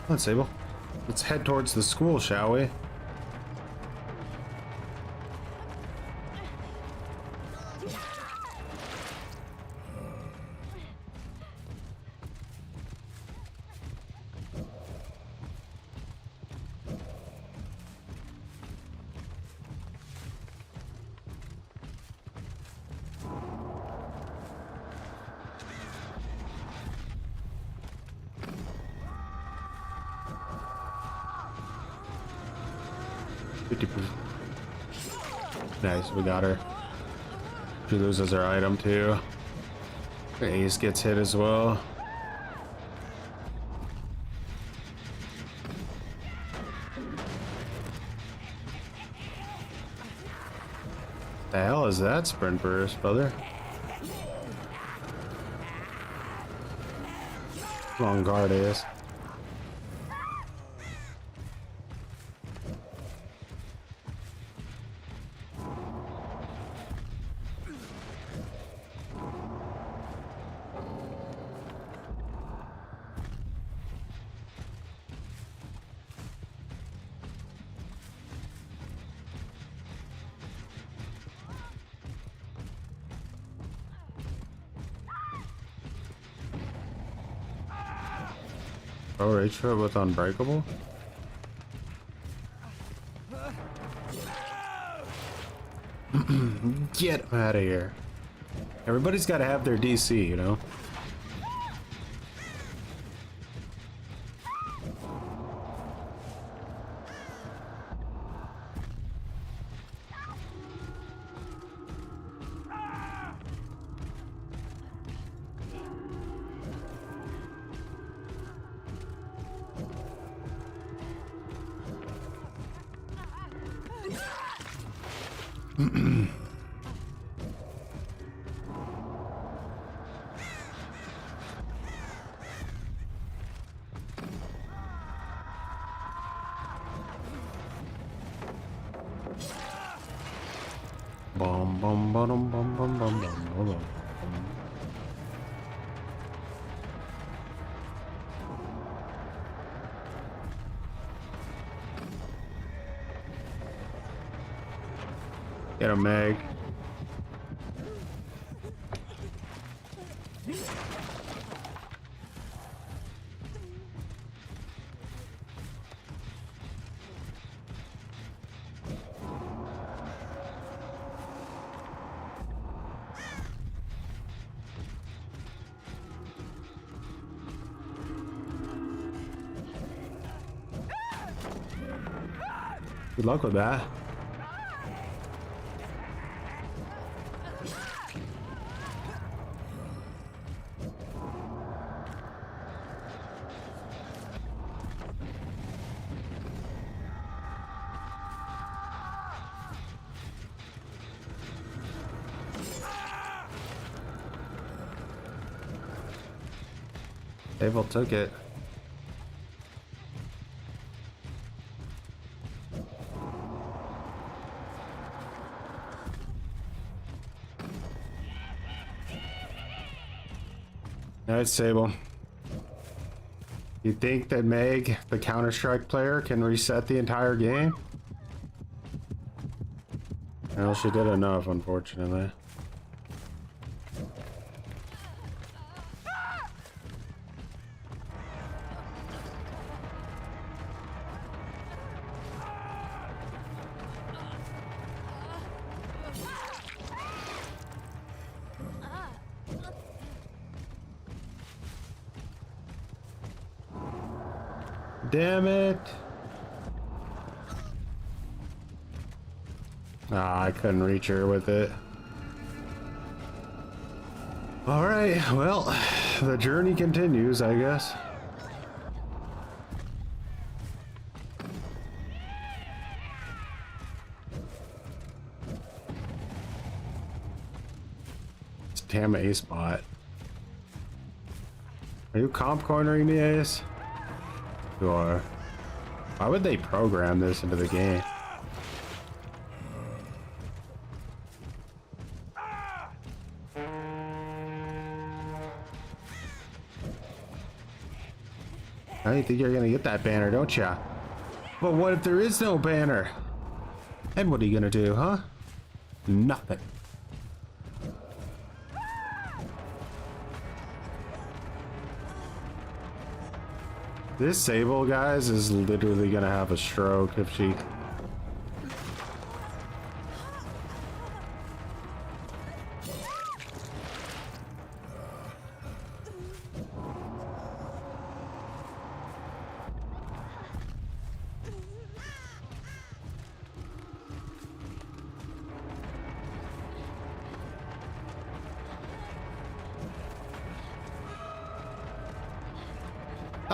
Come on, Sable. Let's head towards the school, shall we? Nice, we got her. She loses her item too. Ace gets hit as well. The hell is that sprint burst, brother? Long guard is. Oh, Rachel with Unbreakable? Get out of here. Everybody's got to have their DC, you know? Bum bum bum bum bum bum bum bum bum. Get him, Meg. Good luck with that. Abel took it. Alright, Sable. You think that Meg, the Counter-Strike player, can reset the entire game? Well, she did enough, unfortunately. Damn it! Ah, I couldn't reach her with it. Alright, well, the journey continues, I guess. It's damn Ace bot. Are you comp cornering me, Ace? You are. Why would they program this into the game? Now you think you're gonna get that banner, don't ya? But what if there is no banner? And what are you gonna do, huh? Nothing. This Sable, guys, is literally gonna have a stroke if she...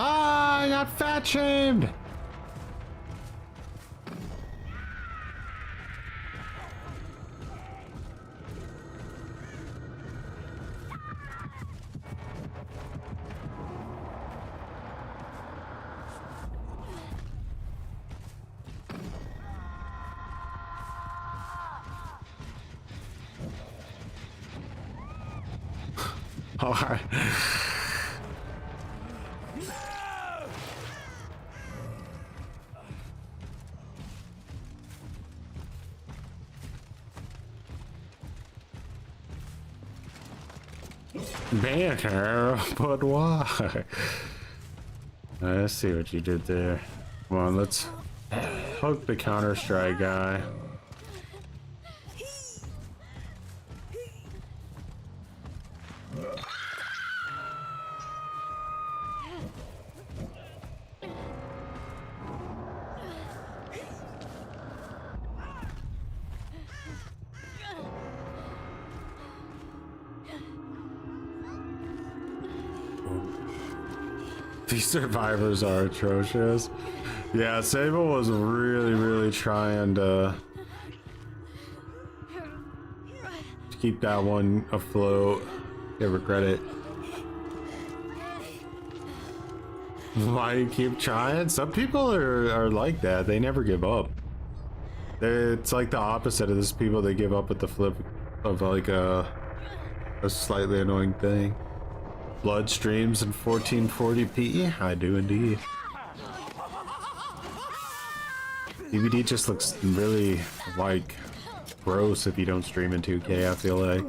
Ah, I got fat shamed! All right. Banner, but why? Let's see what you did there. Come on, let's hook the Counter-Strike guy. These survivors are atrocious. Yeah, Sable was really trying to keep that one afloat. Give her credit. Why you keep trying? Some people are like that. They never give up. It's like the opposite of this people. They give up at the flip of like a slightly annoying thing. Blood streams in 1440p? I do indeed. DVD just looks really like gross if you don't stream in 2K, I feel like.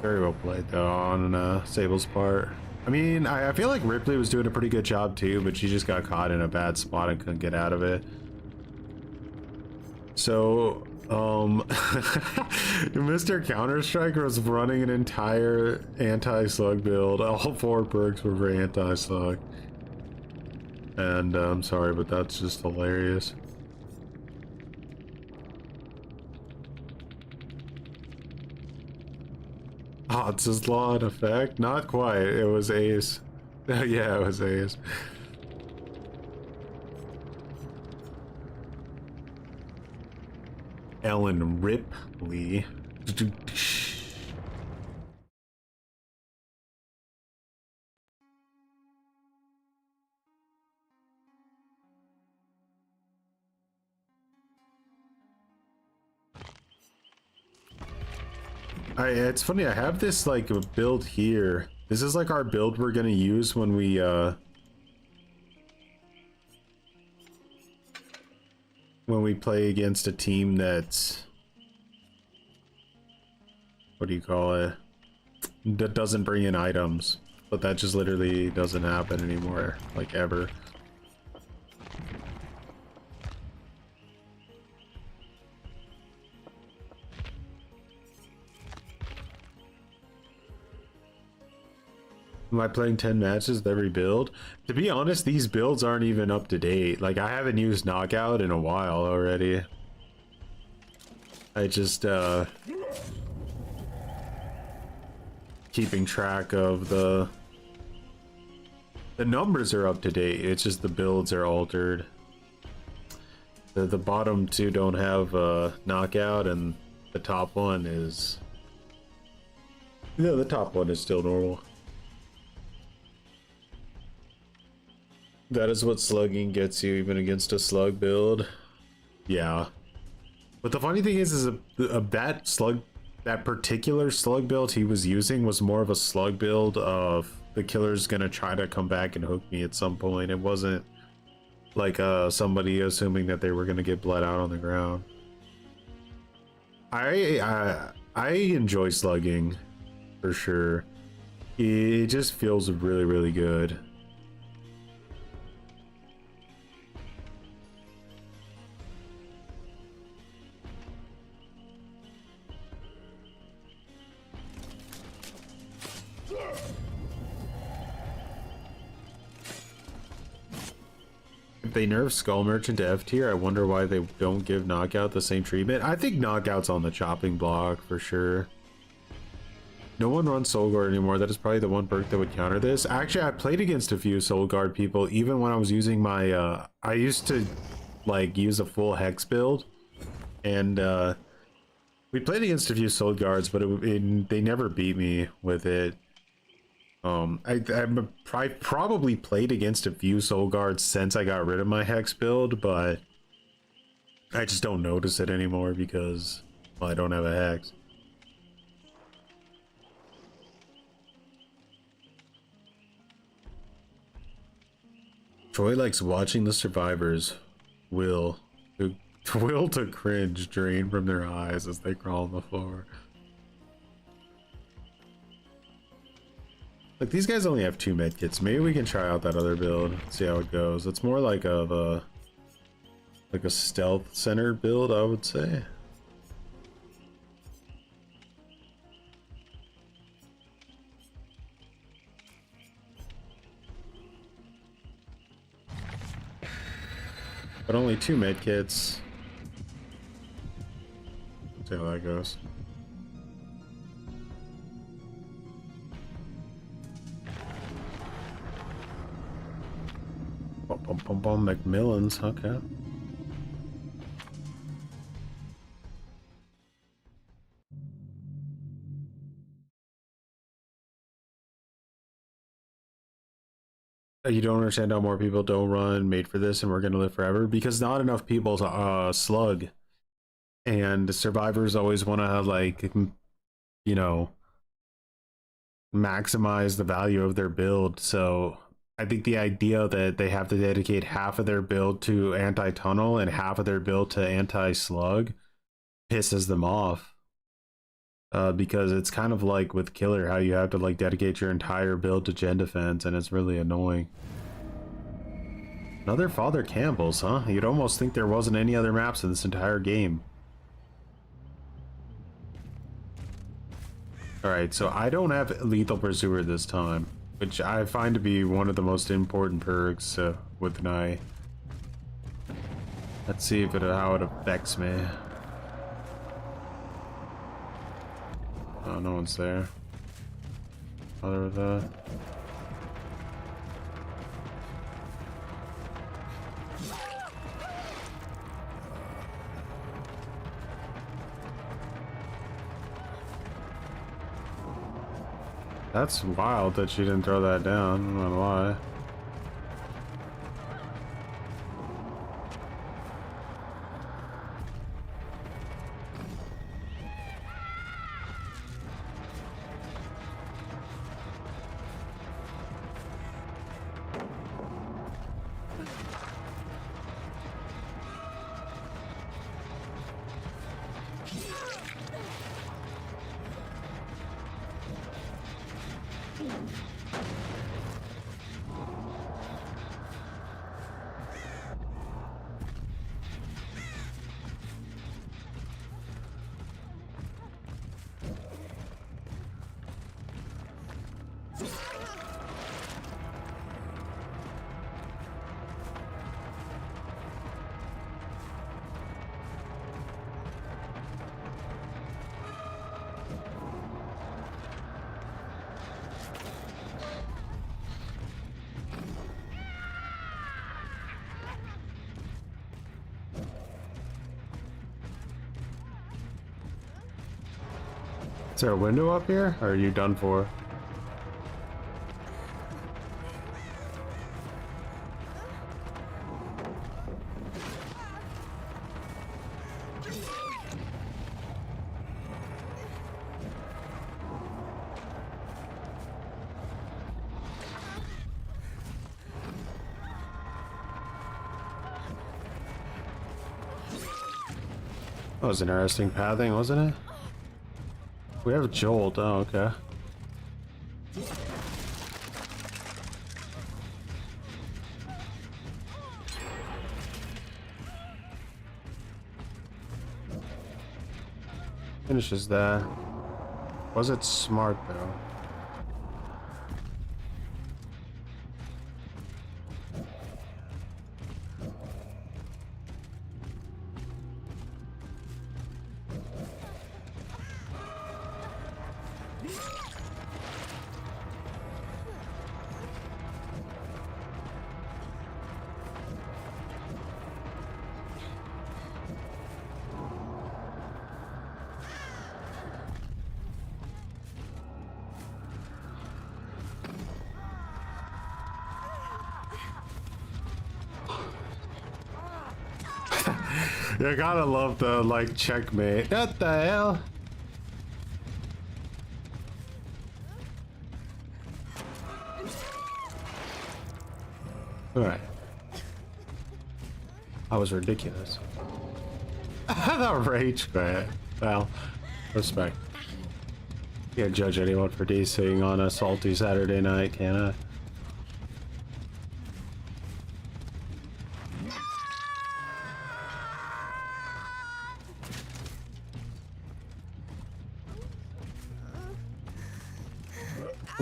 Very well played though on Sable's part. I mean, I feel like Ripley was doing a pretty good job too, but she just got caught in a bad spot and couldn't get out of it. So, Mr. Counter-Strike was running an entire anti-slug build. All 4 perks were for anti-slug. And I'm sorry, but that's just hilarious. Oh, it's his law in effect? Not quite. It was Ace. Yeah, it was Ace. Ellen Ripley. It's funny, I have this like a build here. This is like our build we're gonna use when we play against a team that's, what do you call it, that doesn't bring in items. But that just literally doesn't happen anymore, like ever. Am I playing 10 matches with every build? To be honest, these builds aren't even up to date. Like, I haven't used Knockout in a while already. I just, keeping track of the numbers are up to date. It's just the builds are altered. The bottom 2 don't have Knockout, and the top one is... No, the top one is still normal. That is what slugging gets you, even against a slug build. Yeah. But the funny thing is that particular slug build he was using was more of a slug build of the killer's gonna try to come back and hook me at some point. It wasn't like somebody assuming that they were gonna get bled out on the ground. I enjoy slugging for sure. It just feels really good. If they nerf Skull Merchant to F tier, I wonder why they don't give Knockout the same treatment. I think Knockout's on the chopping block for sure. No one runs Soul Guard anymore. That is probably the one perk that would counter this. Actually, I played against a few Soul Guard people, even when I was using my, I used to like use a full Hex build, and we played against a few Soul Guards, but they never beat me with it. I probably played against a few Soul Guards since I got rid of my Hex build, but I just don't notice it anymore because, well, I don't have a Hex. Troy likes watching the survivors will to cringe drain from their eyes as they crawl on the floor. Like, these guys only have 2 medkits. Maybe we can try out that other build, see how it goes. It's more like of a stealth centered build, I would say. But only 2 medkits. See how that goes. Bum, Macmillans, okay. You don't understand how more people don't run made for this and we're gonna live forever? Because not enough people slug. And survivors always want to, like, you know, maximize the value of their build. So I think the idea that they have to dedicate half of their build to anti-tunnel and half of their build to anti-slug pisses them off. Because it's kind of like with Killer, how you have to, like, dedicate your entire build to gen defense, and it's really annoying. Another Father Campbell's, huh? You'd almost think there wasn't any other maps in this entire game. Alright, so I don't have Lethal Pursuer this time, which I find to be one of the most important perks with an eye. Let's see if how it affects me. Oh, no one's there. Other than that. That's wild that she didn't throw that down, I'm not gonna lie. Is there a window up here, or are you done for? That was interesting pathing, wasn't it? We have a jolt. Oh, okay. Finishes that. Was it smart though? You gotta love the, like, checkmate. What the hell? Alright. That was ridiculous. That rage quit. Well, respect. Can't judge anyone for DCing on a salty Saturday night, can I?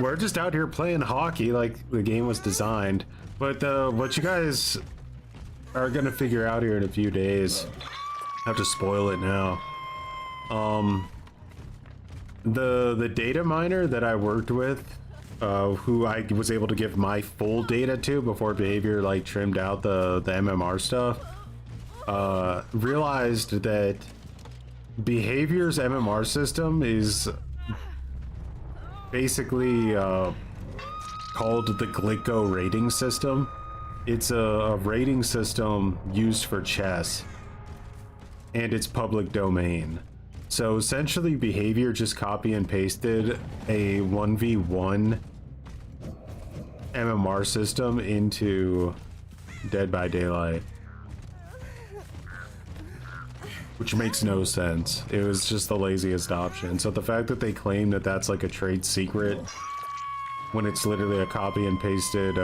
We're just out here playing hockey like the game was designed. But what you guys are gonna figure out here in a few days, I have to spoil it now. The data miner that I worked with, who I was able to give my full data to before behavior like trimmed out the MMR stuff, realized that behavior's MMR system is basically called the Glico rating system. It's a rating system used for chess, and it's public domain. So essentially behavior just copy and pasted a 1v1 MMR system into Dead by Daylight, which makes no sense. It was just the laziest option. So the fact that they claim that that's like a trade secret when it's literally a copy and pasted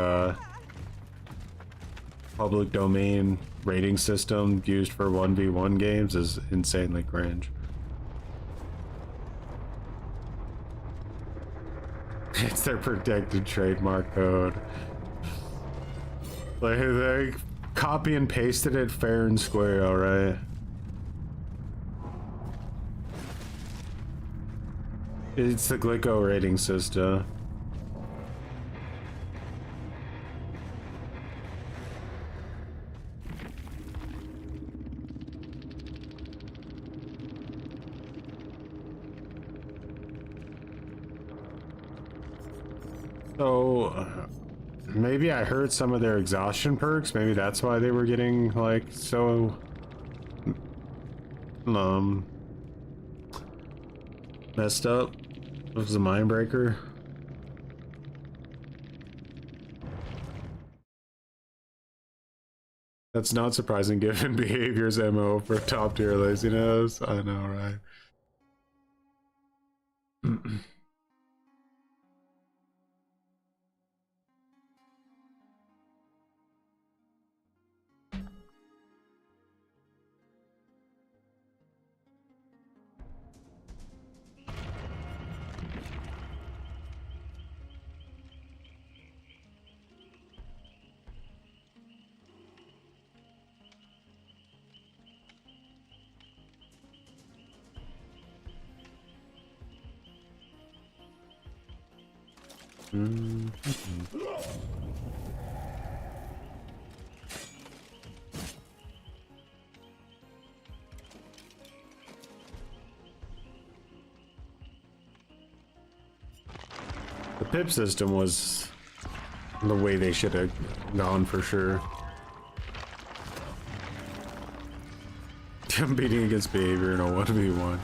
public domain rating system used for 1v1 games is insanely cringe. It's their protected trademark code. Like, they copy and pasted it fair and square, alright? It's the Glico rating system. So maybe I heard some of their exhaustion perks. Maybe that's why they were getting like so messed up. It was a mind breaker. That's not surprising given behavior's MO for top tier laziness. I know, right? The pip system was the way they should have gone for sure. Competing against behavior in a 1v1.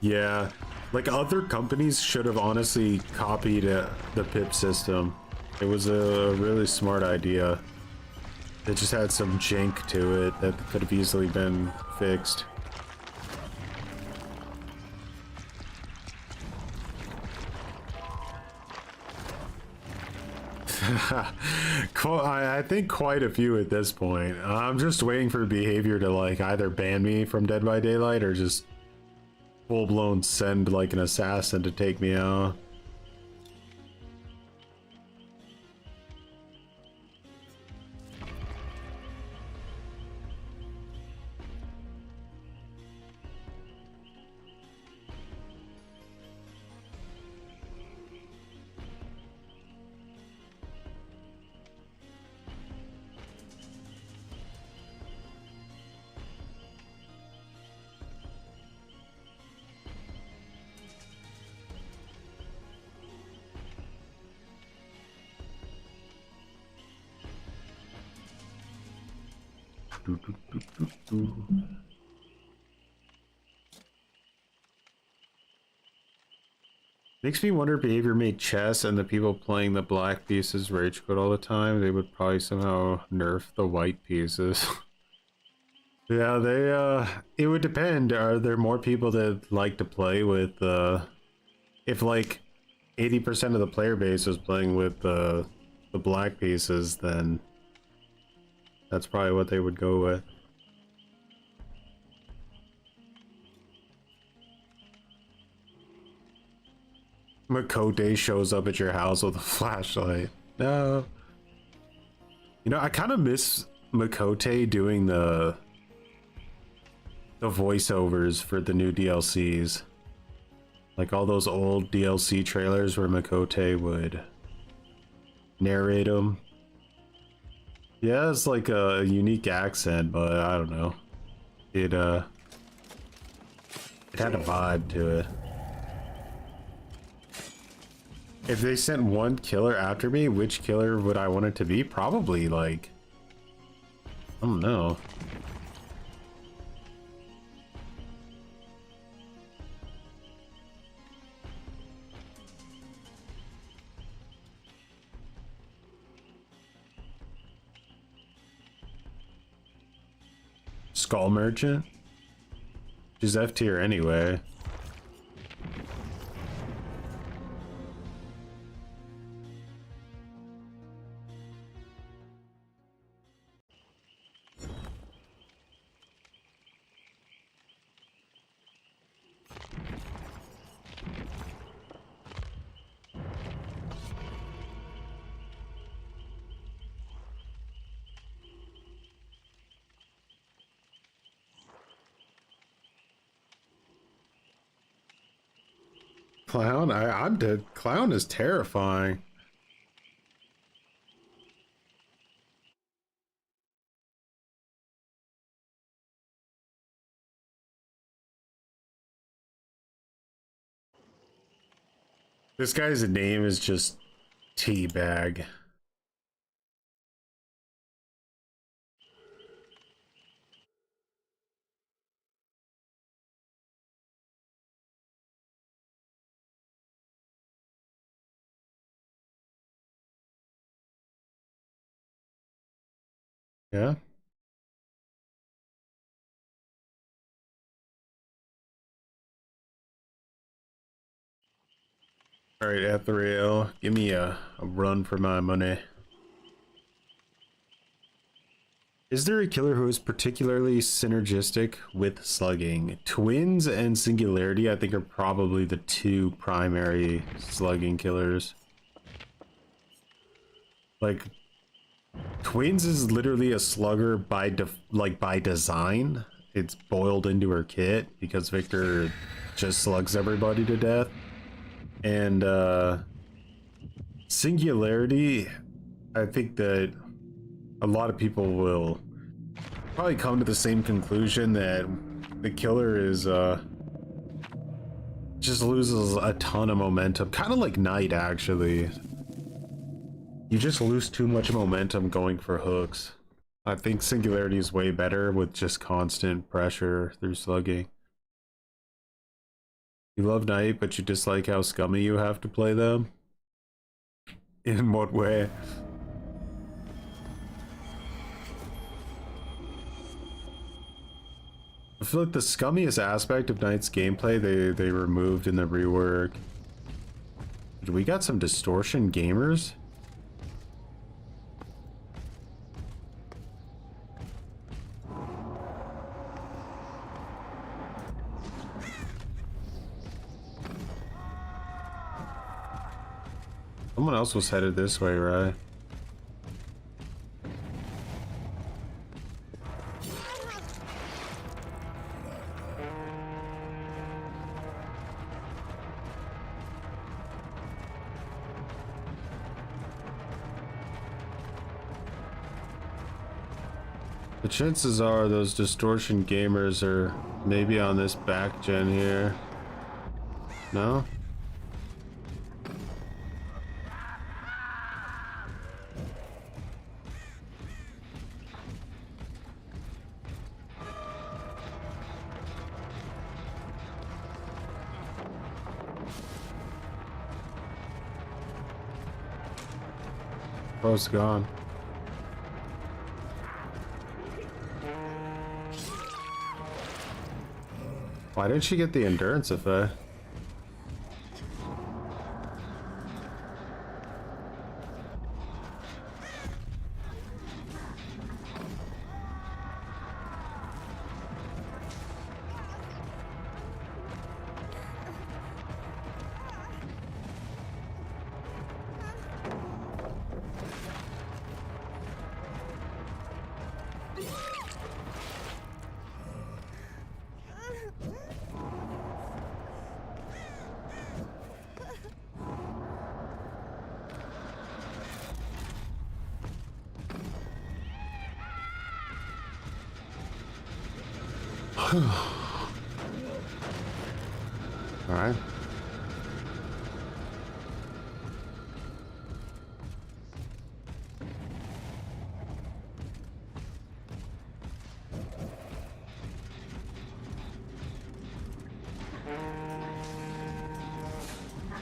Yeah, like other companies should have honestly copied the pip system. It was a really smart idea. It just had some jank to it that could have easily been fixed. I think quite a few at this point. I'm just waiting for behavior to like either ban me from Dead by Daylight or just full-blown send like an assassin to take me out. Makes me wonder if behavior made chess and the people playing the black pieces rage quit all the time. They would probably somehow nerf the white pieces. Yeah, it would depend. Are there more people that like to play with if like 80% of the player base was playing with the black pieces, then that's probably what they would go with. Makote shows up at your house with a flashlight. No. You know, I kind of miss Makote doing the voiceovers for the new DLCs. Like all those old DLC trailers where Makote would narrate them. Yeah, it's like a unique accent, but I don't know. It had a vibe to it. If they sent one killer after me, which killer would I want it to be? Probably like, I don't know. Skull Merchant? She's F tier anyway. Clown? I'm dead. Clown is terrifying. This guy's name is just Teabag. Yeah. All right, Ethereal, give me a run for my money. Is there a killer who is particularly synergistic with slugging? Twins and Singularity, I think, are probably the two primary slugging killers. Like, Twins is literally a slugger by by design. It's boiled into her kit because Victor just slugs everybody to death. And Singularity, I think that a lot of people will probably come to the same conclusion that the killer is just loses a ton of momentum, kind of like Knight actually. You just lose too much momentum going for hooks. I think Singularity is way better with just constant pressure through slugging. You love Knight, but you dislike how scummy you have to play them? In what way? I feel like the scummiest aspect of Knight's gameplay they removed in the rework. We got some distortion gamers? Someone else was headed this way, right? The chances are those distortion gamers are maybe on this back gen here. No? Bro's gone. Why didn't she get the endurance effect? All right.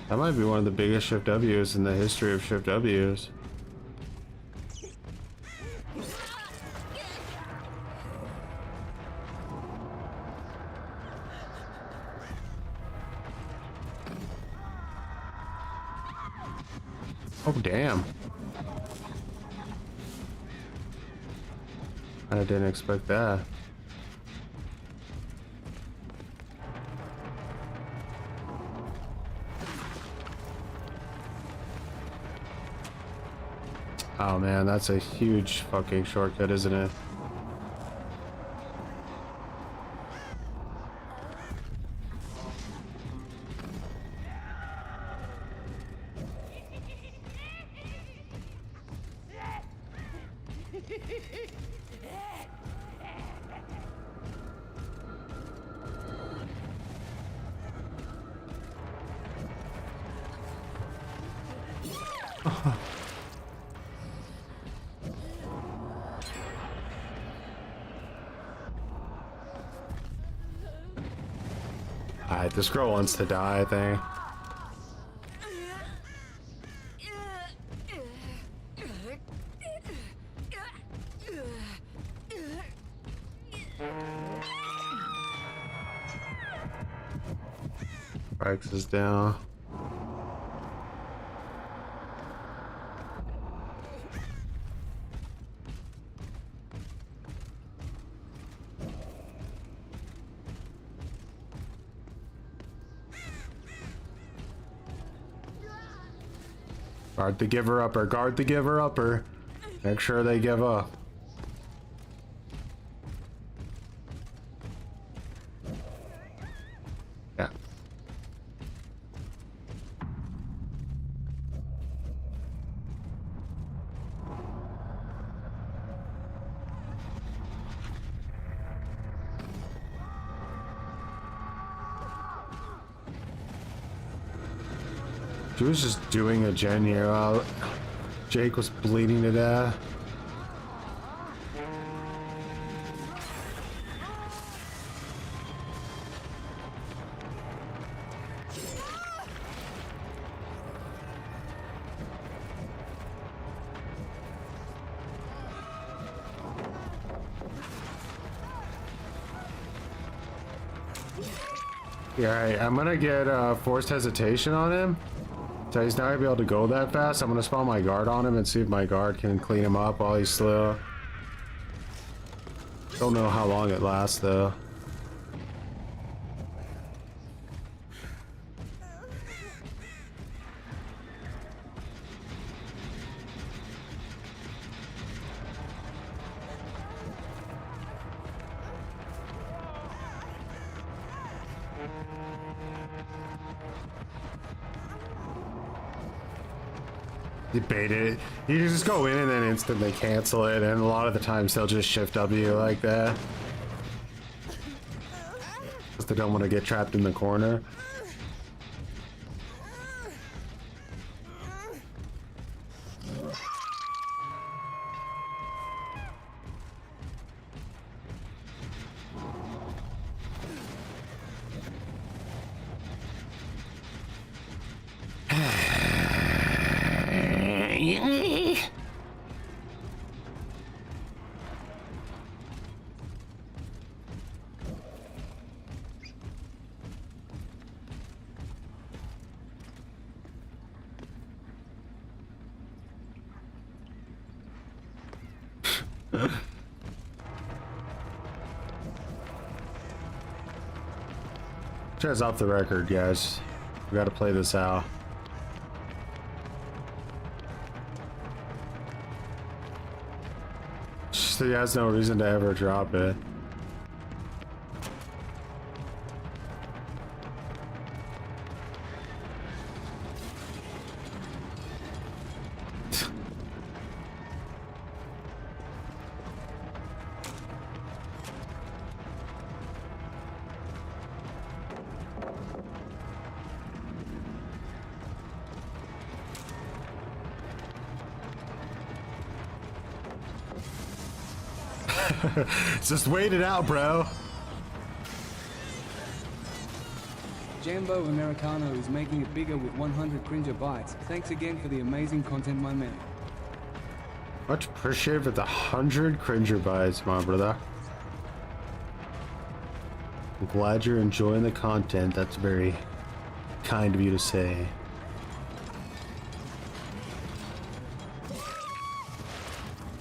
That might be one of the biggest shift W's in the history of shift W's. Oh, damn. I didn't expect that. Oh man, that's a huge fucking shortcut, isn't it? Alright, this girl wants to die, I think. Rex is down. Guard the giver upper, guard the giver upper. Make sure they give up. Yeah. She was just doing a gen here while Jake was bleeding to death. Yeah, alright, I'm gonna get forced hesitation on him. So he's not gonna be able to go that fast. I'm gonna spawn my guard on him and see if my guard can clean him up while he's slow. Don't know how long it lasts though. You bait it. You just go in and then instantly cancel it, and a lot of the times they'll just shift W like that. Because they don't want to get trapped in the corner. Just off the record, guys. We gotta play this out. He has no reason to ever drop it. Just wait it out, bro. Jambo Americano is making it bigger with 100 cringer bytes. Thanks again for the amazing content, my man. Much appreciated for the 100 cringer bytes, my brother. I'm glad you're enjoying the content. That's very kind of you to say.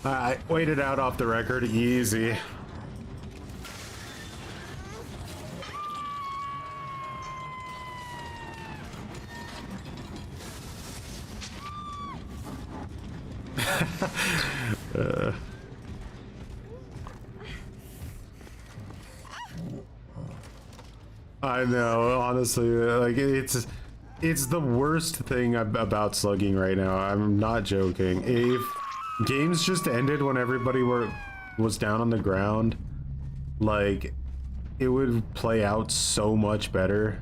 Alright, wait it out off the record. Easy. I know, honestly, like it's the worst thing about slugging right now. I'm not joking. If games just ended when everybody was down on the ground, like it would play out so much better.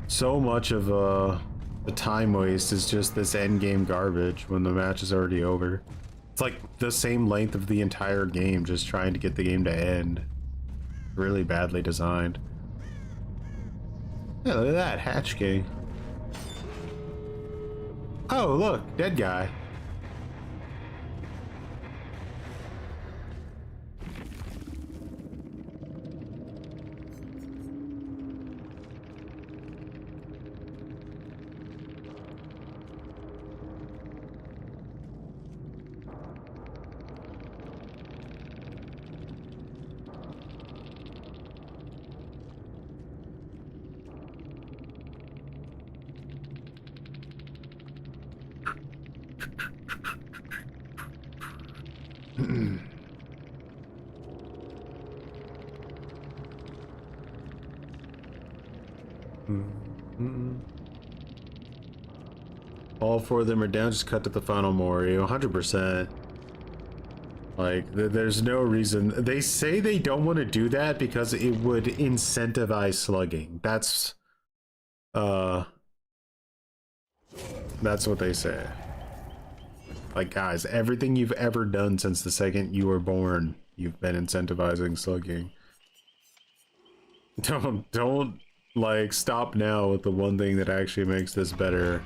So much of the time waste is just this end game garbage when the match is already over. It's like the same length of the entire game, just trying to get the game to end. Really badly designed. Yeah, look at that, Hatch King. Oh, look, dead guy. All four of them are down, just cut to the final Mori, 100%. Like, there's no reason. They say they don't want to do that because it would incentivize slugging. That's what they say. Like, guys, everything you've ever done since the second you were born, you've been incentivizing slugging. Don't like stop now with the one thing that actually makes this better.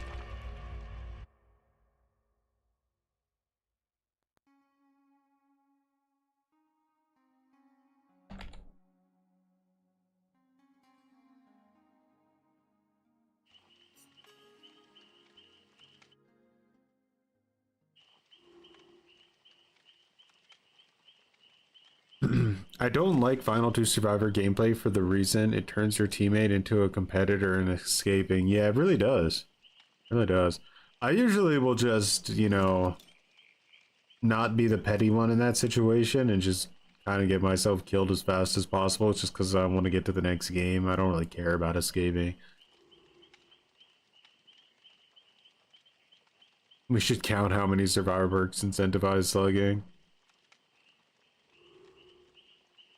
I don't like Final 2 Survivor gameplay for the reason it turns your teammate into a competitor and escaping. Yeah, it really does. It really does. I usually will just, you know, not be the petty one in that situation and just kind of get myself killed as fast as possible. It's just because I want to get to the next game. I don't really care about escaping. We should count how many Survivor perks incentivize slugging.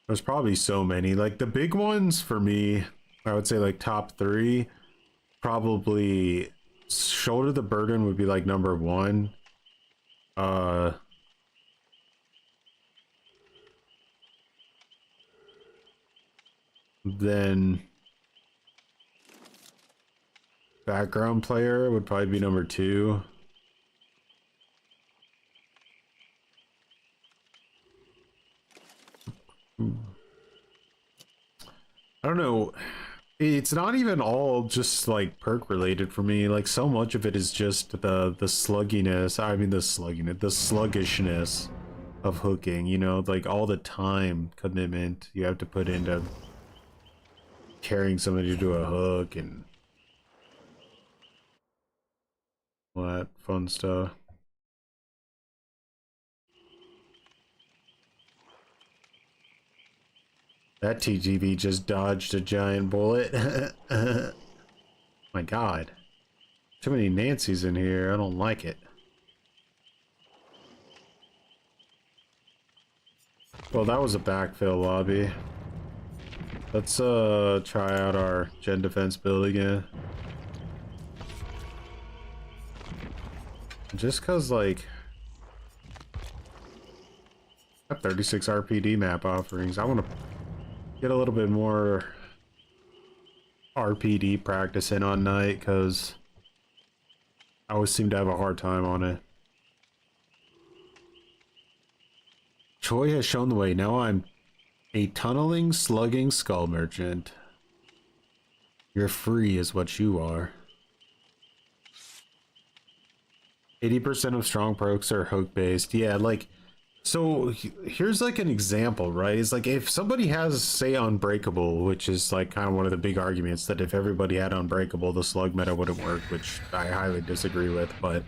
There's probably so many. Like the big ones for me, I would say like top 3. Probably shoulder the burden would be like number 1. Then background player would probably be number 2. I don't know. It's not even all just like perk related for me. Like so much of it is just the slugginess. I mean the slugginess, the sluggishness of hooking, you know, like all the time commitment you have to put into carrying somebody to a hook and all that fun stuff. That TGV just dodged a giant bullet. My god. Too many Nancys in here. I don't like it. Well, that was a backfill lobby. Let's try out our gen defense build again. Just cause like I have 36 RPD map offerings. I want to get a little bit more RPD practice in on night because I always seem to have a hard time on it. Troy has shown the way. Now I'm a tunneling, slugging skull merchant. You're free is what you are. 80% of strong perks are hook based. Yeah, like, so here's like an example, right? It's like if somebody has, say, Unbreakable, which is like kind of one of the big arguments that if everybody had Unbreakable, the slug meta wouldn't work, which I highly disagree with. But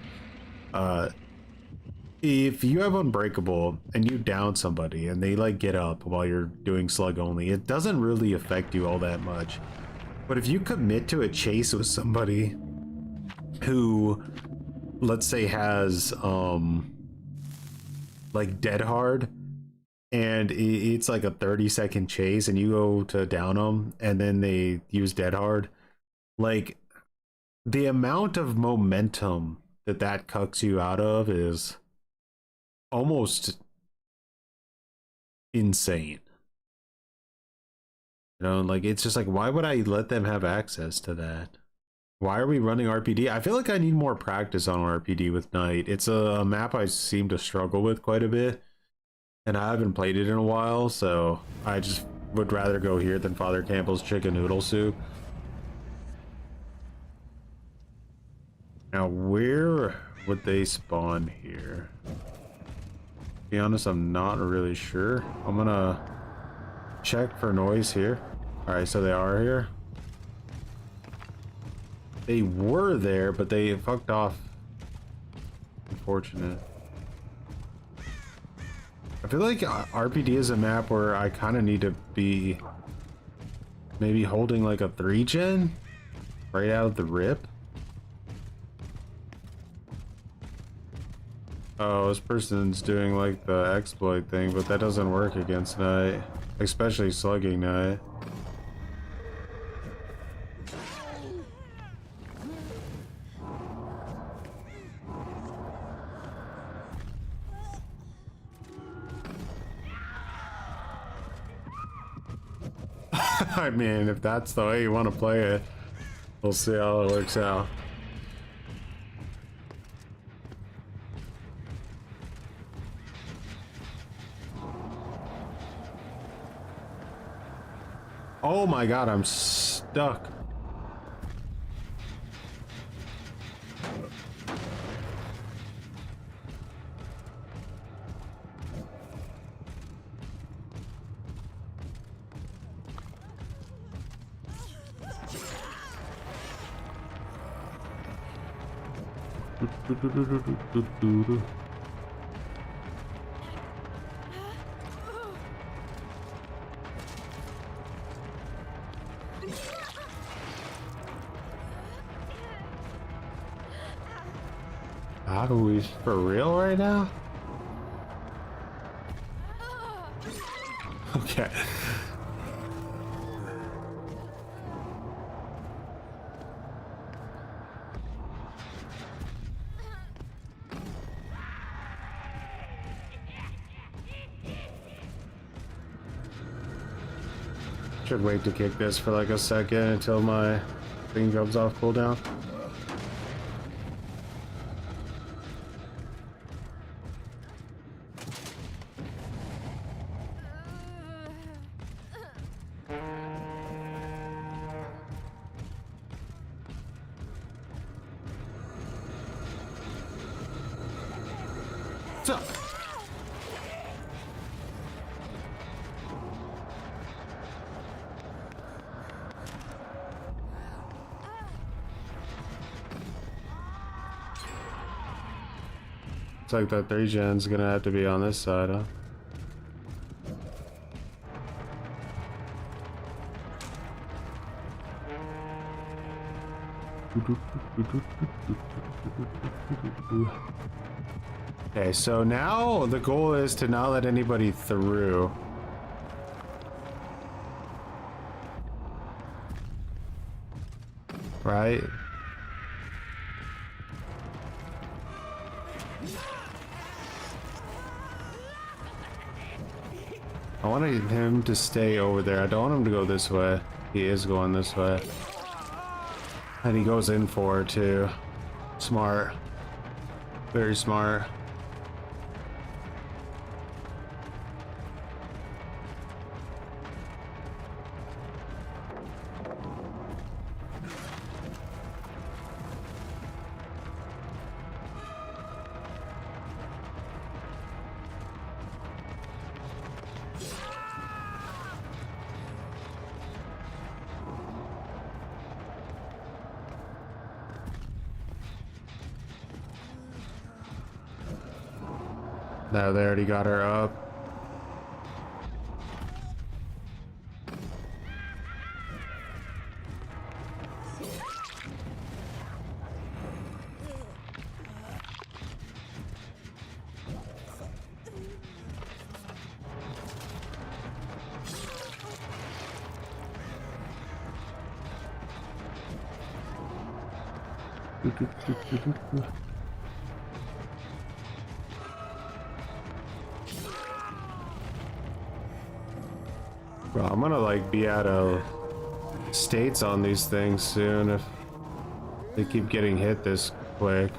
if you have Unbreakable and you down somebody and they like get up while you're doing slug only, it doesn't really affect you all that much. But if you commit to a chase with somebody who, let's say, has like dead hard and it's like a 30-second chase and you go to down them and then they use dead hard, like the amount of momentum that cucks you out of is almost insane. You know, like it's just like, why would I let them have access to that? Why are we running RPD? I feel like I need more practice on RPD with Knight. It's a map I seem to struggle with quite a bit, and I haven't played it in a while, so I just would rather go here than Father Campbell's chicken noodle soup. Now, where would they spawn here? To be honest, I'm not really sure. I'm gonna check for noise here. All right, so they are here. They were there, but they fucked off. Unfortunate. I feel like RPD is a map where I kind of need to be maybe holding like a 3-gen right out of the rip. Oh, this person's doing like the exploit thing, but that doesn't work against Knight, especially slugging Knight. I mean, if that's the way you want to play it, we'll see how it works out. Oh my god, I'm stuck. Are we for real right now? Okay. Should wait to kick this for like a second until my thing comes off cooldown. So it's like that 3-gen's gonna have to be on this side, huh? Okay, so now the goal is to not let anybody through. Right? I wanted him to stay over there. I don't want him to go this way. He is going this way. And he goes in for it too. Smart. Very smart. No, they already got her up. Bro, I'm gonna like be out of states on these things soon if they keep getting hit this quick.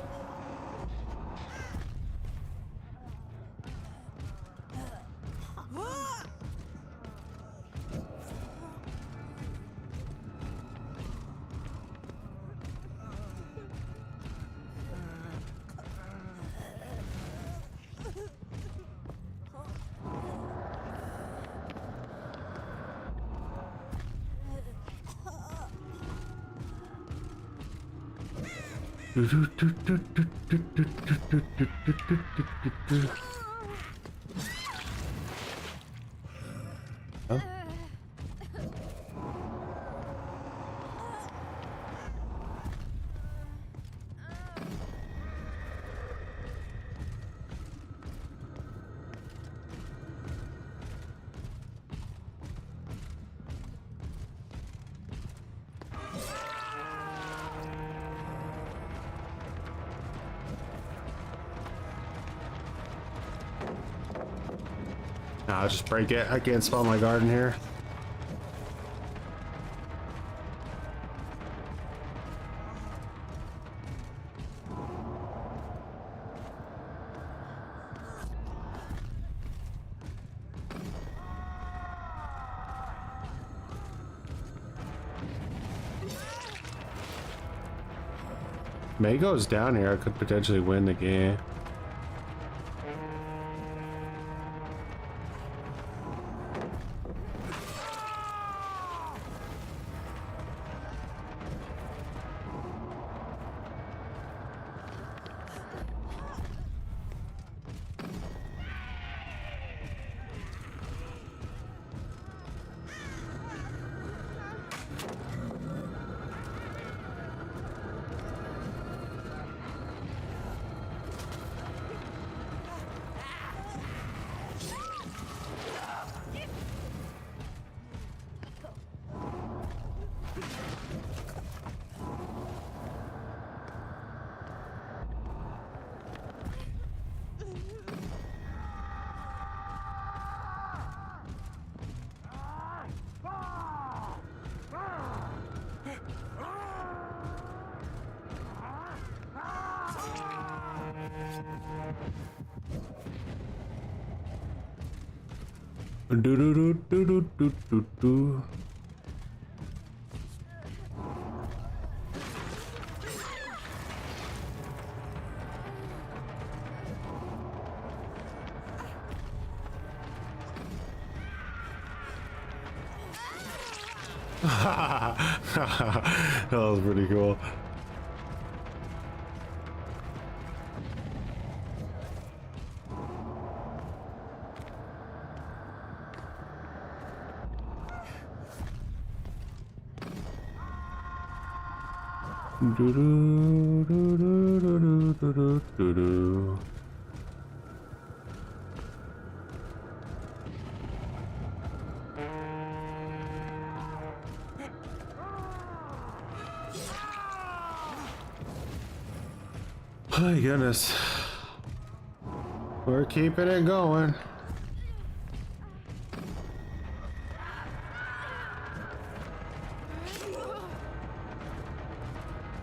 Huh? Nah, I'll just break it. I can't spell my garden here. May goes down here. I could potentially win the game. Do do do do do do do do. That was pretty cool. My goodness. We're keeping it going.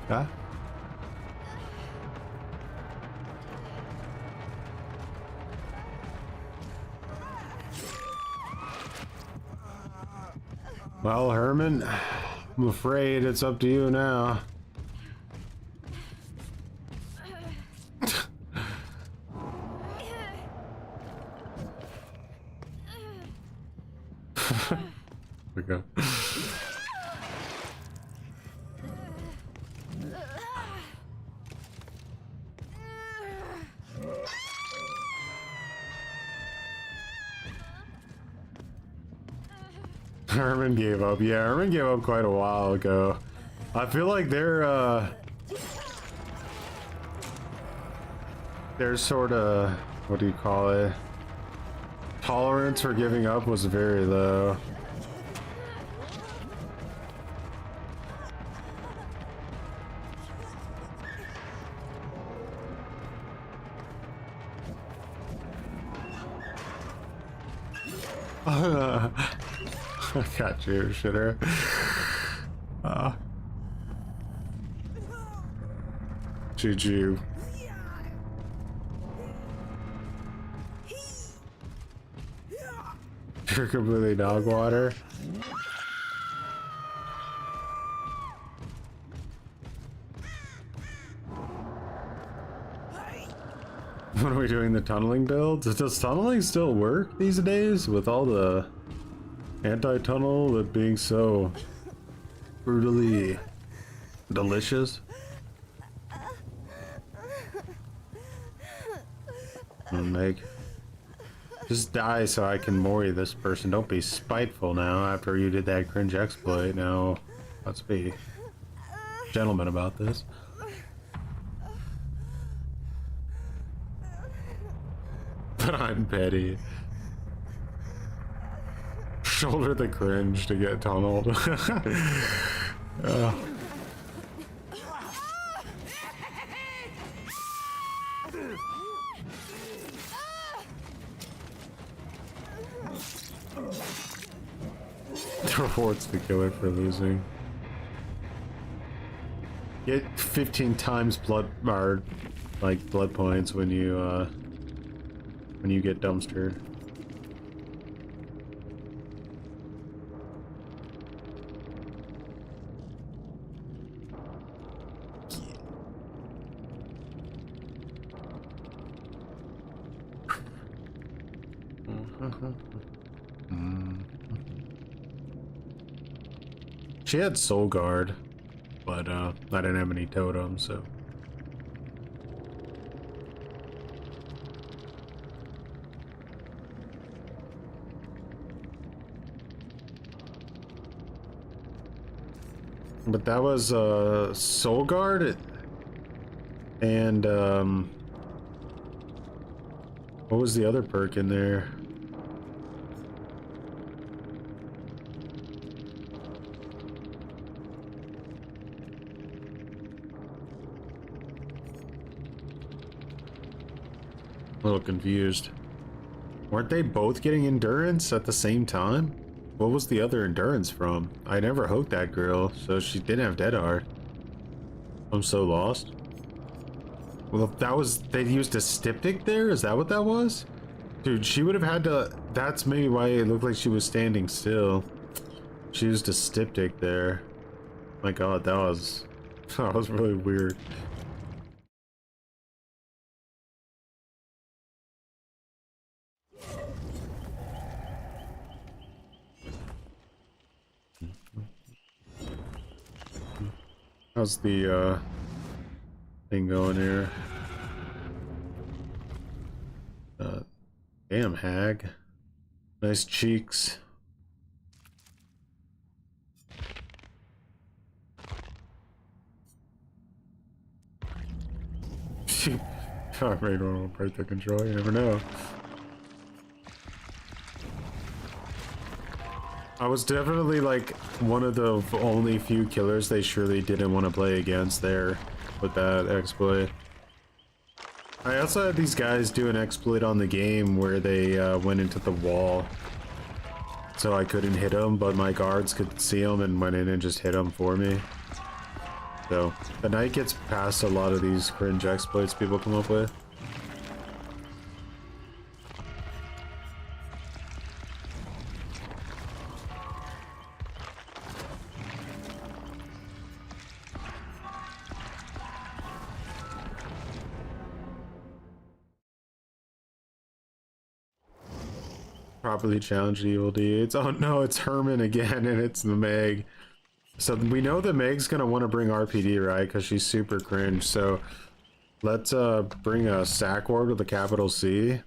Huh? Well, Herman, I'm afraid it's up to you now. We go. Herman gave up. Yeah, Herman gave up quite a while ago. I feel like they're sort of, what do you call it? Tolerance for giving up was very low. I got you, shitter. GG. You're completely dog water. What are we doing? The tunneling builds? Does tunneling still work these days with all the anti-tunnel that being so brutally delicious? Meg, just die so I can mori this person. Don't be spiteful now after you did that cringe exploit. Now, let's be gentlemen about this. But I'm petty. Shoulder the cringe to get tunneled. Rewards the killer for losing. Get 15 times blood, or like blood points when you get dumpster. She had soul guard, but I didn't have any totems, so. But that was soul guard and what was the other perk in there? A little confused. Weren't they both getting endurance at the same time? What was the other endurance from? I never hooked that girl, so she didn't have dead hard. I'm so lost. Well, if that was, they used a styptic there? Is that what that was? Dude, she would have had to, that's maybe why it looked like she was standing still. She used a styptic there. My god, that was really weird. How's the thing going here? Damn hag. Nice cheeks. I may want to break the control, you never know. I was definitely like one of the only few killers they surely didn't want to play against there with that exploit. I also had these guys do an exploit on the game where they went into the wall. So I couldn't hit them, but my guards could see them and went in and just hit them for me. So the night gets past a lot of these cringe exploits people come up with. Properly challenge evil deeds. Oh no, it's Herman again, and it's the Meg. So we know the Meg's gonna want to bring RPD, right? Because she's super cringe. So let's bring a sack ward with a capital C.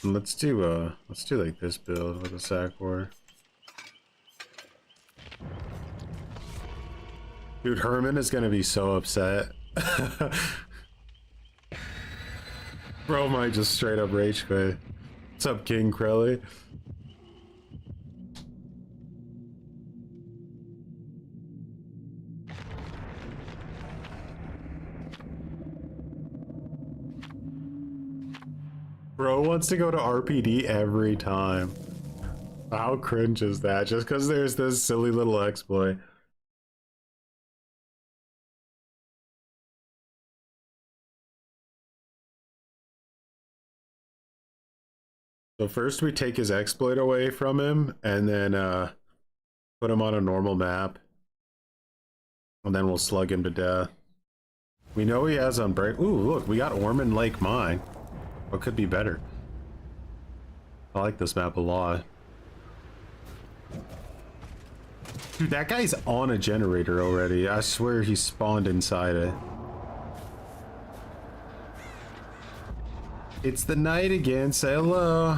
And let's do like this build with a sack ward. Dude, Herman is gonna be so upset. Bro might just straight up rage quit. What's up, King Crelly? Bro wants to go to RPD every time. How cringe is that? Just because there's this silly little exploit. So first we take his exploit away from him and then put him on a normal map. And then we'll slug him to death. We know he has Unbreak. Ooh, look, we got Ormond Lake Mine. What could be better? I like this map a lot. Dude, that guy's on a generator already. I swear he spawned inside it. It's the night again. Say hello.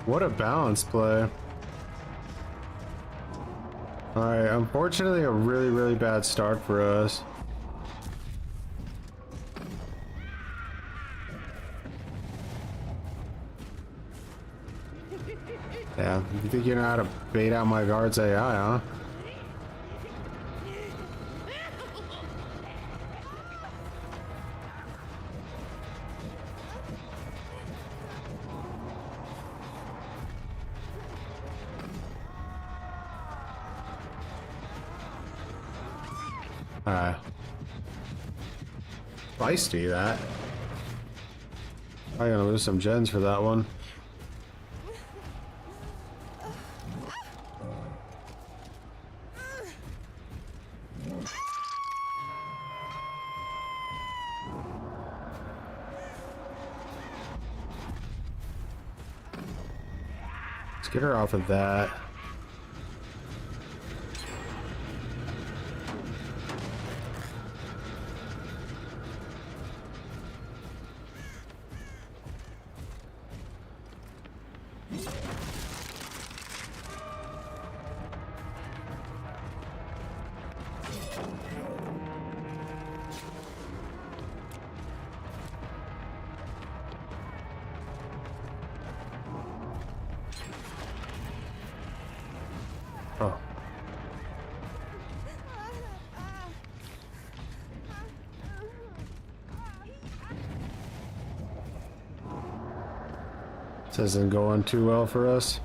What a balance play. Alright, unfortunately a really bad start for us. Yeah, you think you know how to bait out my guard's AI, huh? Feisty, that. I'm gonna lose some gens for that one. Let's get her off of that. Oh. This isn't going too well for us.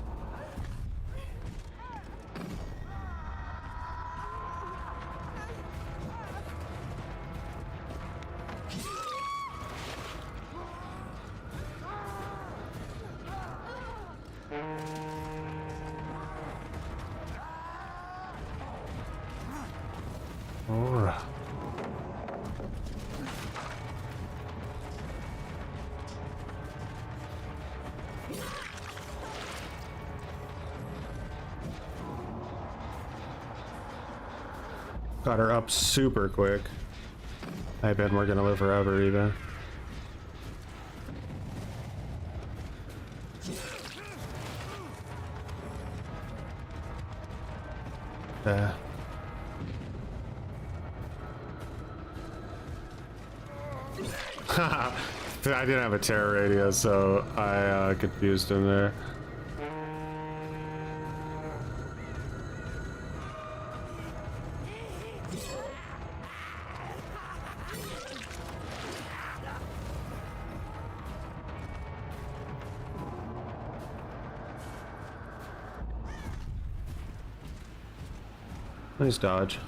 Alright. Got her up super quick. I bet we're gonna live forever even. Yeah. I didn't have a terror radio, so I confused him there. Nice dodge.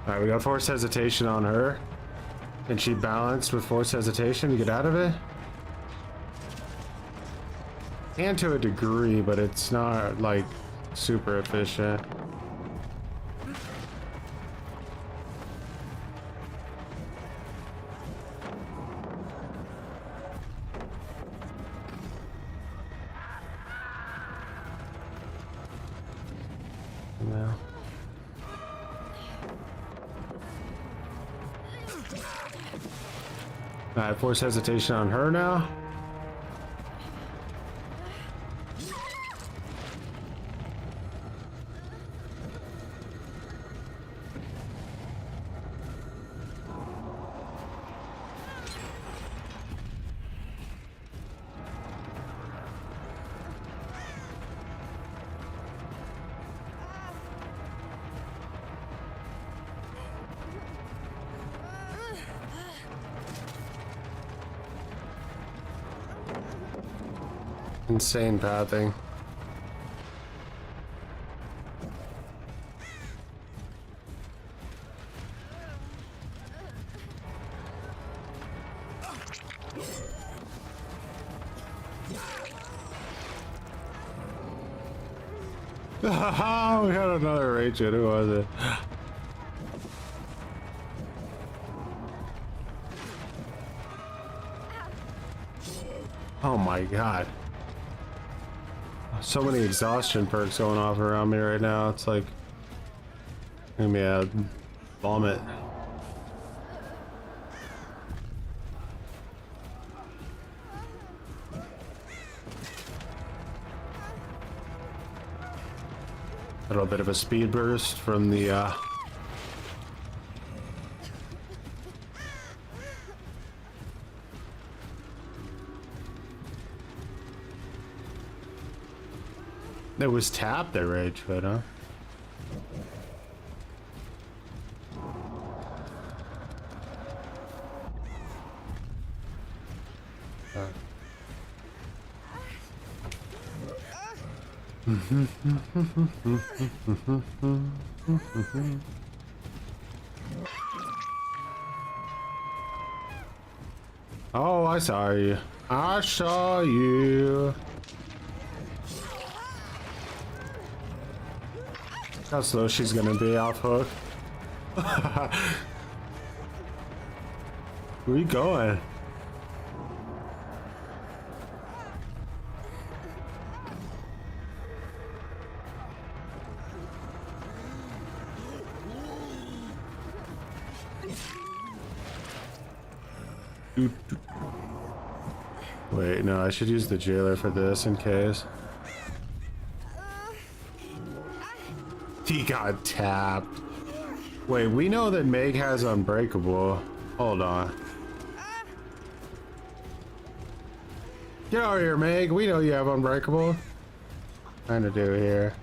Alright, we got forced hesitation on her. And she balanced with forced hesitation to get out of it. And to a degree, but it's not like super efficient. No. Alright, force hesitation on her now. Insane pathing. We had another agent. Who was it? Oh my god. So many exhaustion perks going off around me right now. It's like gonna be a vomit. A little bit of a speed burst from the it was tapped at rage fit, huh? Oh, I saw you. I saw you. How slow she's gonna be off hook. Where you going? Wait, no, I should use the jailer for this in case. He got tapped. Wait, we know that Meg has Unbreakable. Hold on. Get over here, Meg. We know you have Unbreakable. Trying to do here.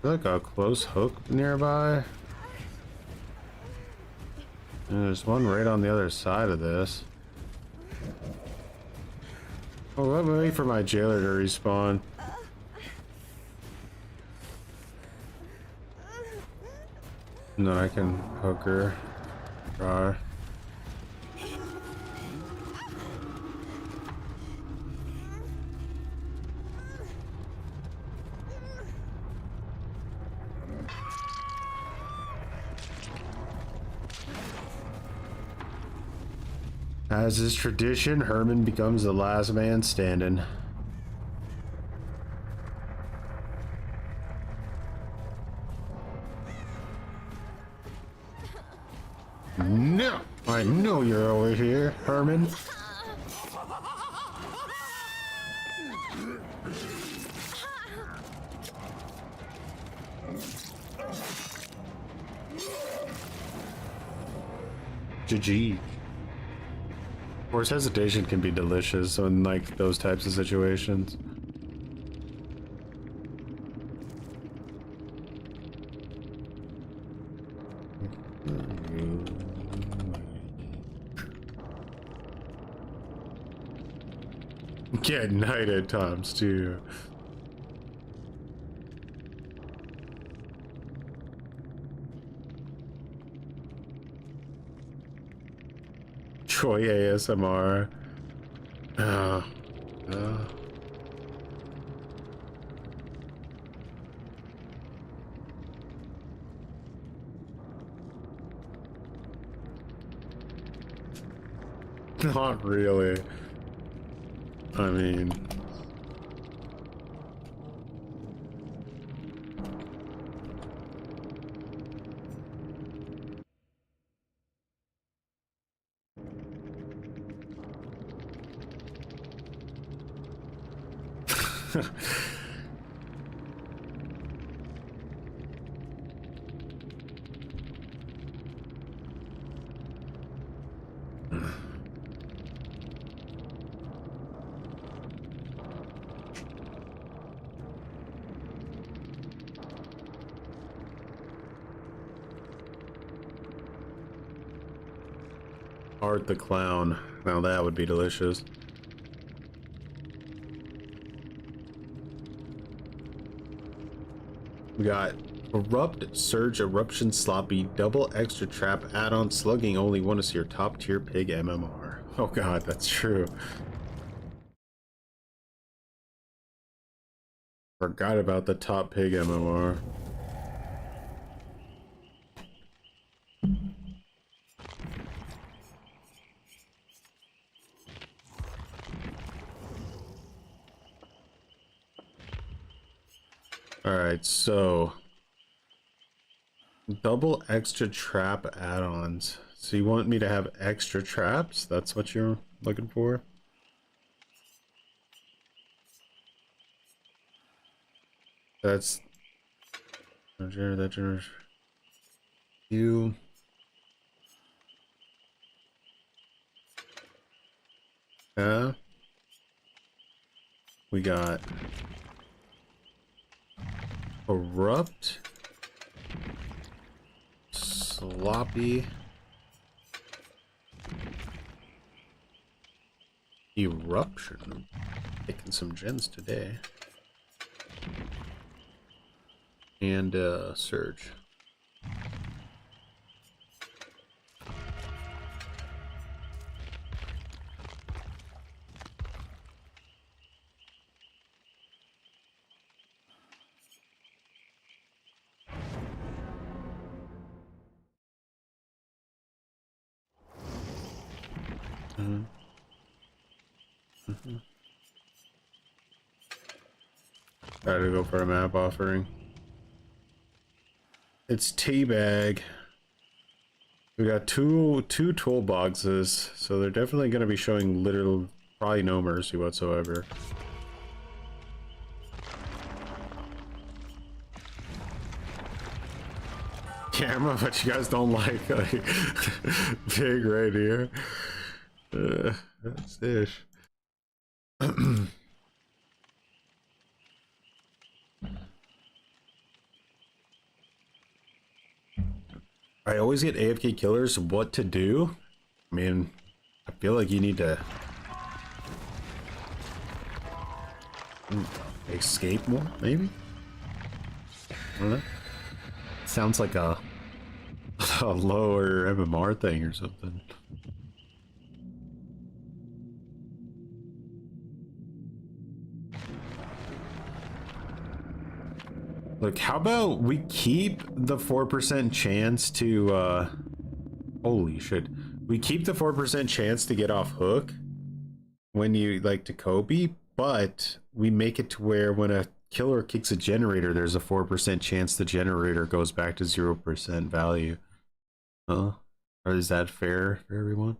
Like a close hook nearby. And there's one right on the other side of this. Oh, let me wait for my jailer to respawn. And then I can hook her. Try. As is tradition, Herman becomes the last man standing. No! I know you're over here, Herman. GG. Of course, hesitation can be delicious in like those types of situations. Get night at times too. Troy ASMR. Not really. I mean, Art the Clown. Now that would be delicious. We got Erupt, Surge, Eruption, Sloppy, Double Extra Trap, Add-on, Slugging. Only want to see your top tier pig MMR. Oh god, that's true. Forgot about the top pig MMR. Alright, so double extra trap add-ons. So you want me to have extra traps? That's what you're looking for? That's you. Yeah. We got Erupt, Sloppy, Eruption. Taking some gens today. And Surge. Gotta go for a map offering. It's Teabag. We got two toolboxes, so they're definitely gonna be showing literal, probably no mercy whatsoever. Camera, but you guys don't like big right here. That's ish. I always get AFK killers what to do. I mean, I feel like you need to escape more, maybe? I don't know. Sounds like a lower MMR thing or something. Look, how about we keep the 4% chance to, holy shit. We keep the 4% chance to get off hook when you, like, to Kobe, but we make it to where when a killer kicks a generator, there's a 4% chance the generator goes back to 0% value. Or is that fair for everyone?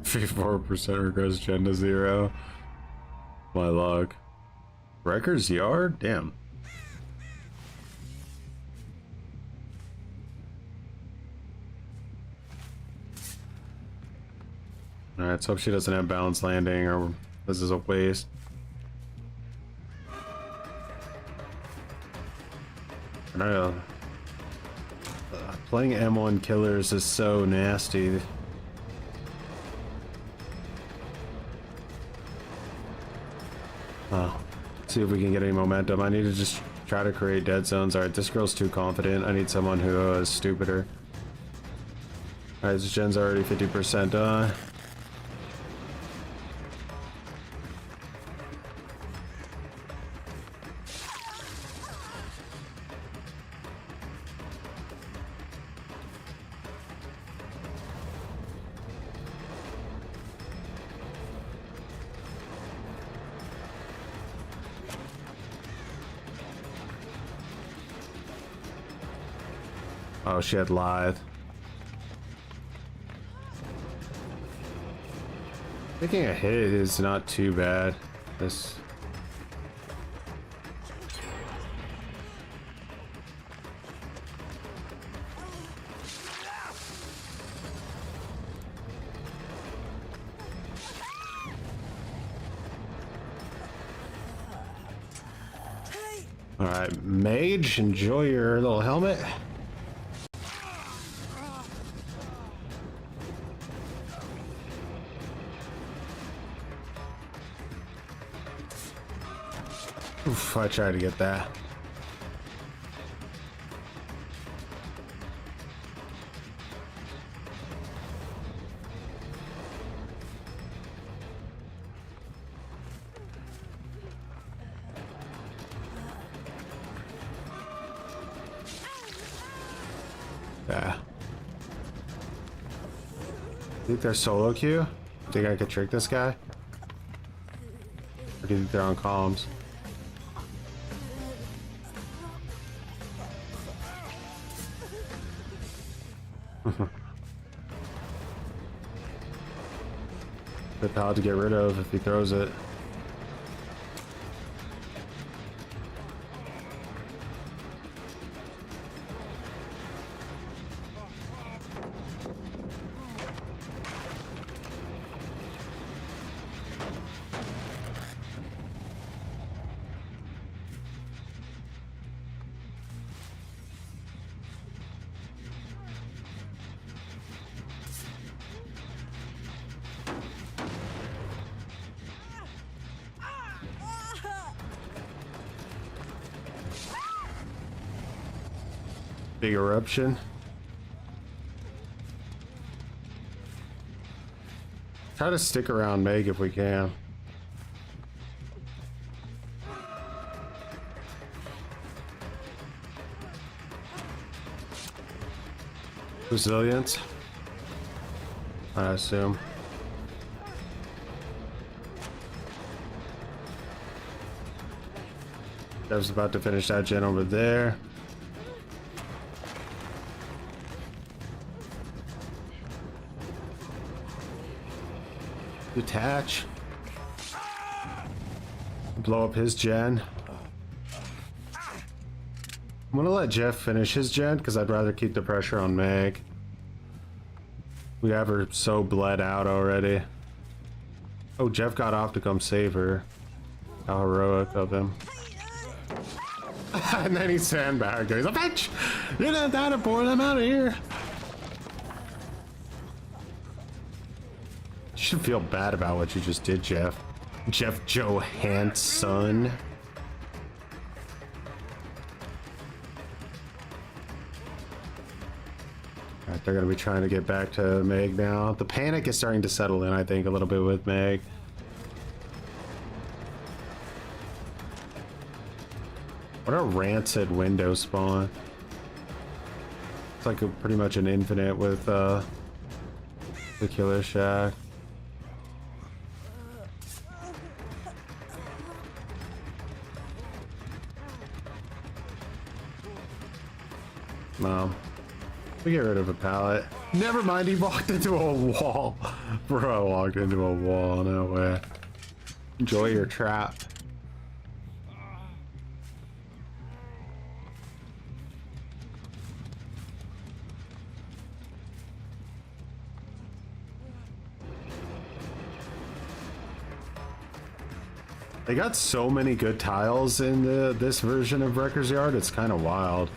%4% regress gen to 0. My log. Wrecker's Yard? Damn. Alright, let's hope she doesn't have balanced landing or this is a waste. I don't know. Playing M1 killers is so nasty. See if we can get any momentum. I need to just try to create dead zones. Alright, this girl's too confident. I need someone who is stupider. Alright, this gen's already 50% done. Oh, she had lithe. Taking a hit is not too bad. This. All right, Mage, enjoy your little helmet. Oof, I tried to get that. Yeah. Think they're solo queue? Think I could trick this guy? Or do you think they're on columns? Good pallet to get rid of if he throws it. Big eruption. Try to stick around Meg if we can. Resilience, I assume. Dev's about to finish that gen over there. Detach. Blow up his gen. I'm gonna let Jeff finish his gen because I'd rather keep the pressure on Meg. We have her so bled out already. Oh, Jeff got off to come save her. How heroic of him. And then he sandbagged her. He's like, bitch! You're not that important, I'm out of here. You should feel bad about what you just did, Jeff. Jeff Johansson. Alright, they're gonna be trying to get back to Meg now. The panic is starting to settle in, I think, a little bit with Meg. What a rancid window spawn. It's like pretty much an infinite with the Killer Shack. Mom. We get rid of a pallet. Never mind, he walked into a wall. Bro, walked into a wall, no way. Enjoy your trap. They got so many good tiles in this version of Wrecker's Yard, it's kind of wild.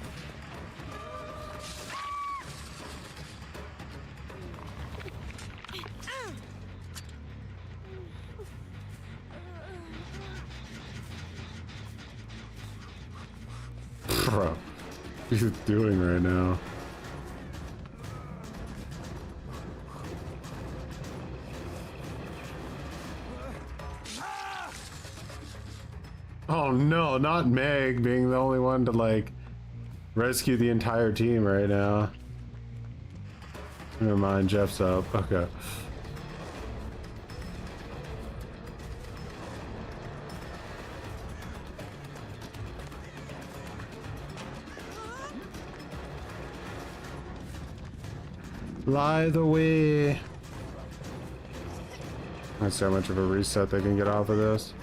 Bro, what are you doing right now? Oh no, not Meg being the only one to like rescue the entire team right now. Never mind, Jeff's up. Okay. Lie the way. That's so much of a reset they can get off of this.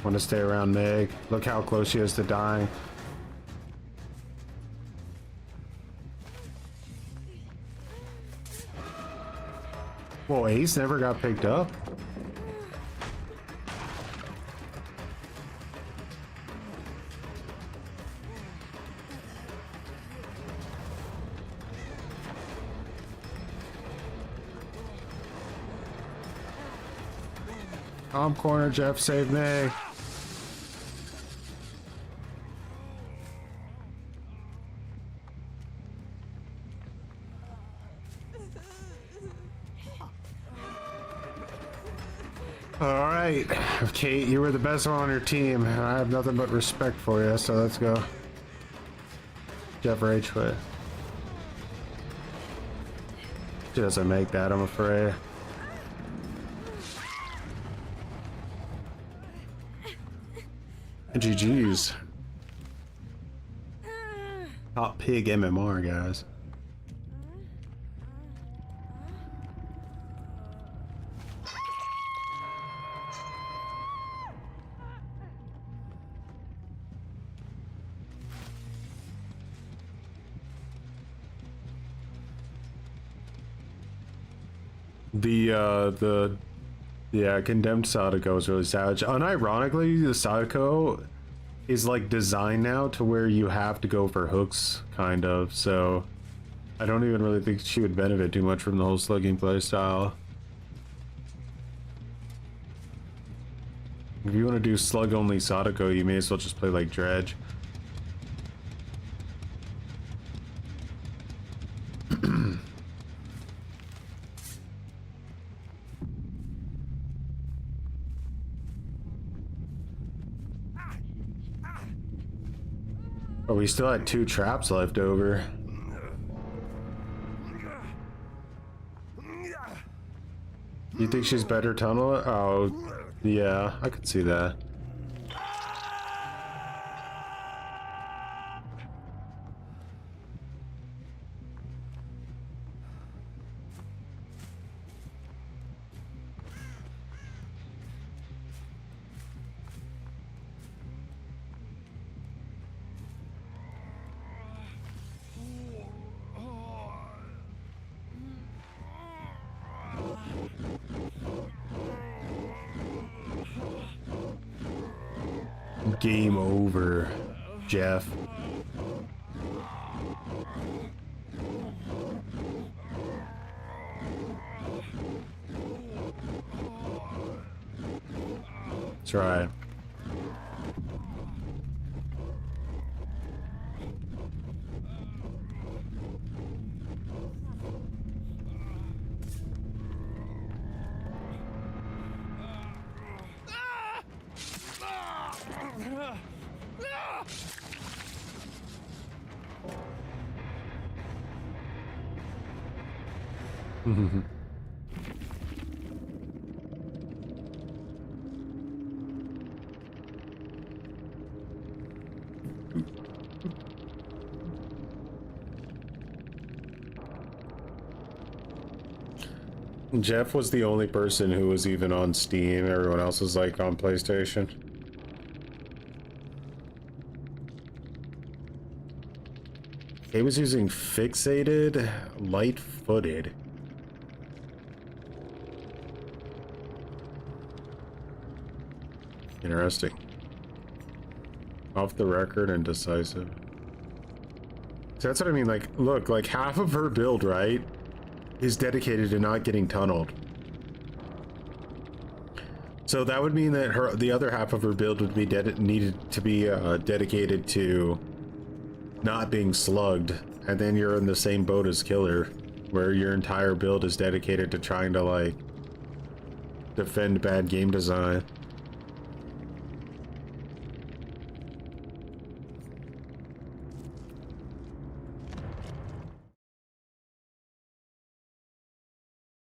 Want to stay around Meg. Look how close she is to dying. Whoa, Ace never got picked up? Tom corner, Jeff, save Meg. Alright, Kate, you were the best one on your team. I have nothing but respect for you, so let's go. Jeff Rage quit. She doesn't make that, I'm afraid. GG's. Top pig MMR, guys. Yeah, condemned Sadako is really savage. Unironically, the Sadako is like designed now to where you have to go for hooks, kind of, so I don't even really think she would benefit too much from the whole slugging playstyle. If you want to do slug only Sadako, you may as well just play like Dredge. Oh, we still had 2 traps left over. You think she's better tunnel? Oh, yeah, I could see that. Game over, Jeff. That's right. Jeff was the only person who was even on Steam. Everyone else was like on PlayStation. He was using fixated, light-footed. Interesting. Off the record and decisive. So that's what I mean, like, look, like half of her build, right, is dedicated to not getting tunneled. So that would mean that the other half of her build would be needed to be dedicated to not being slugged, and then you're in the same boat as Killer, where your entire build is dedicated to trying to, like, defend bad game design.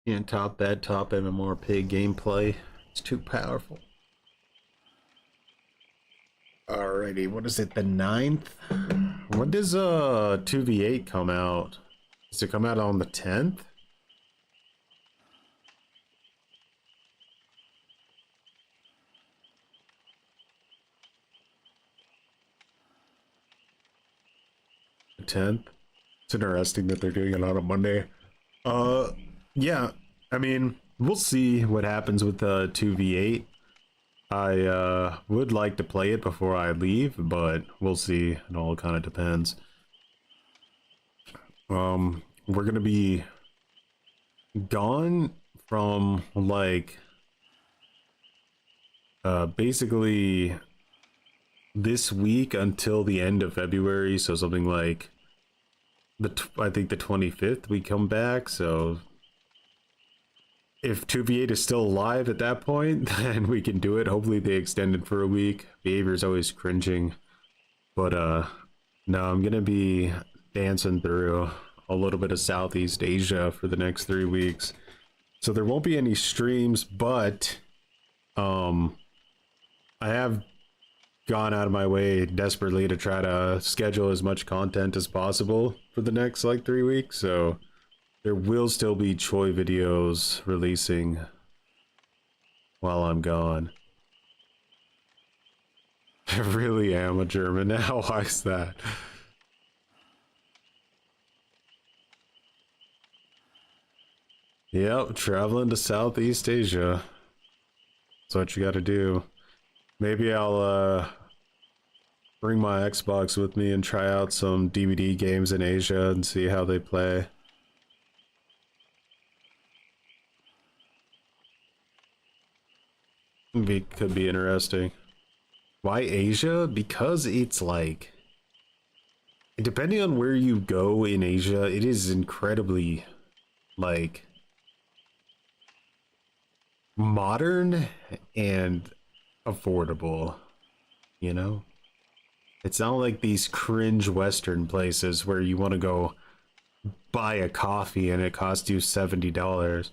Can't top that top MMORPG gameplay. It's too powerful. Alrighty, what is it, the 9th? When does 2v8 come out? Does it come out on the 10th? The 10th? It's interesting that they're doing it on a Monday. Yeah, I mean, we'll see what happens with 2v8. I would like to play it before I leave, but we'll see. It all kind of depends. We're gonna be gone from, like, basically this week until the end of February, so something like I think the 25th we come back. So if 2v8 is still alive at that point, then we can do it. Hopefully they extend it for a week. Behavior is always cringing, but no, I'm gonna be dancing through a little bit of Southeast Asia for the next 3 weeks, so there won't be any streams, but I have gone out of my way desperately to try to schedule as much content as possible for the next, like, 3 weeks, so there will still be Choi videos releasing while I'm gone. I really am a German now. Why is that? Yep, traveling to Southeast Asia. That's what you gotta do. Maybe I'll bring my Xbox with me and try out some DVD games in Asia and see how they play. Could be interesting. Why Asia? Because it's like, depending on where you go in Asia, it is incredibly, like, modern and affordable, you know? It's not like these cringe Western places where you want to go buy a coffee and it costs you $70.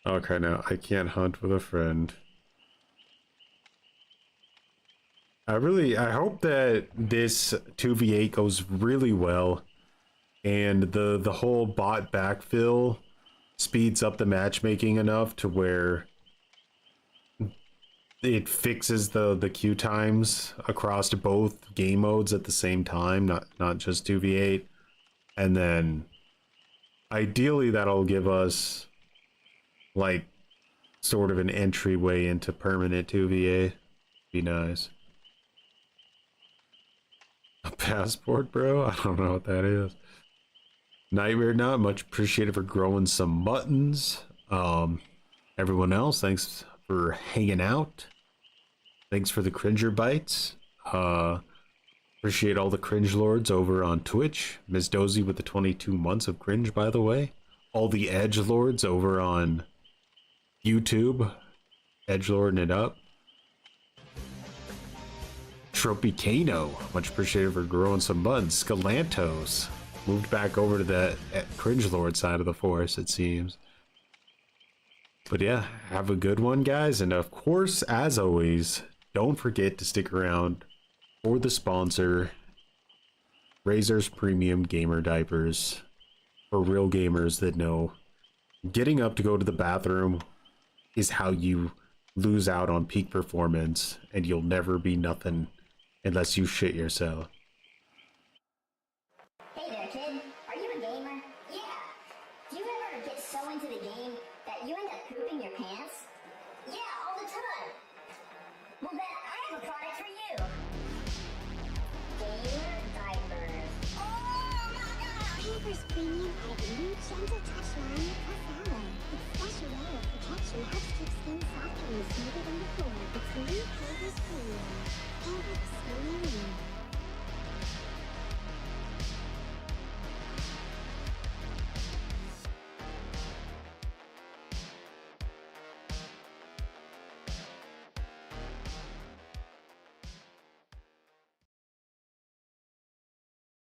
Okay, now I can't hunt with a friend. I hope that this 2v8 goes really well, and the whole bot backfill speeds up the matchmaking enough to where it fixes the queue times across both game modes at the same time, not just 2v8, and then Ideally, that'll give us like sort of an entryway into permanent 2VA. Be nice. A passport, bro? I don't know what that is. Nightmare Not, much appreciated for growing some muttons. Everyone else, thanks for hanging out. Thanks for the cringer bites. Appreciate all the cringe lords over on Twitch. Ms. Dozy with the 22 months of cringe, by the way. All the edge lords over on YouTube. Edgelording it up. Tropicano, much appreciated for growing some buns. Scalantos moved back over to the cringe lord side of the force, it seems. But yeah, have a good one, guys. And of course, as always, don't forget to stick around for the sponsor, Razor's Premium Gamer Diapers, for real gamers that know getting up to go to the bathroom is how you lose out on peak performance, and you'll never be nothing unless you shit yourself.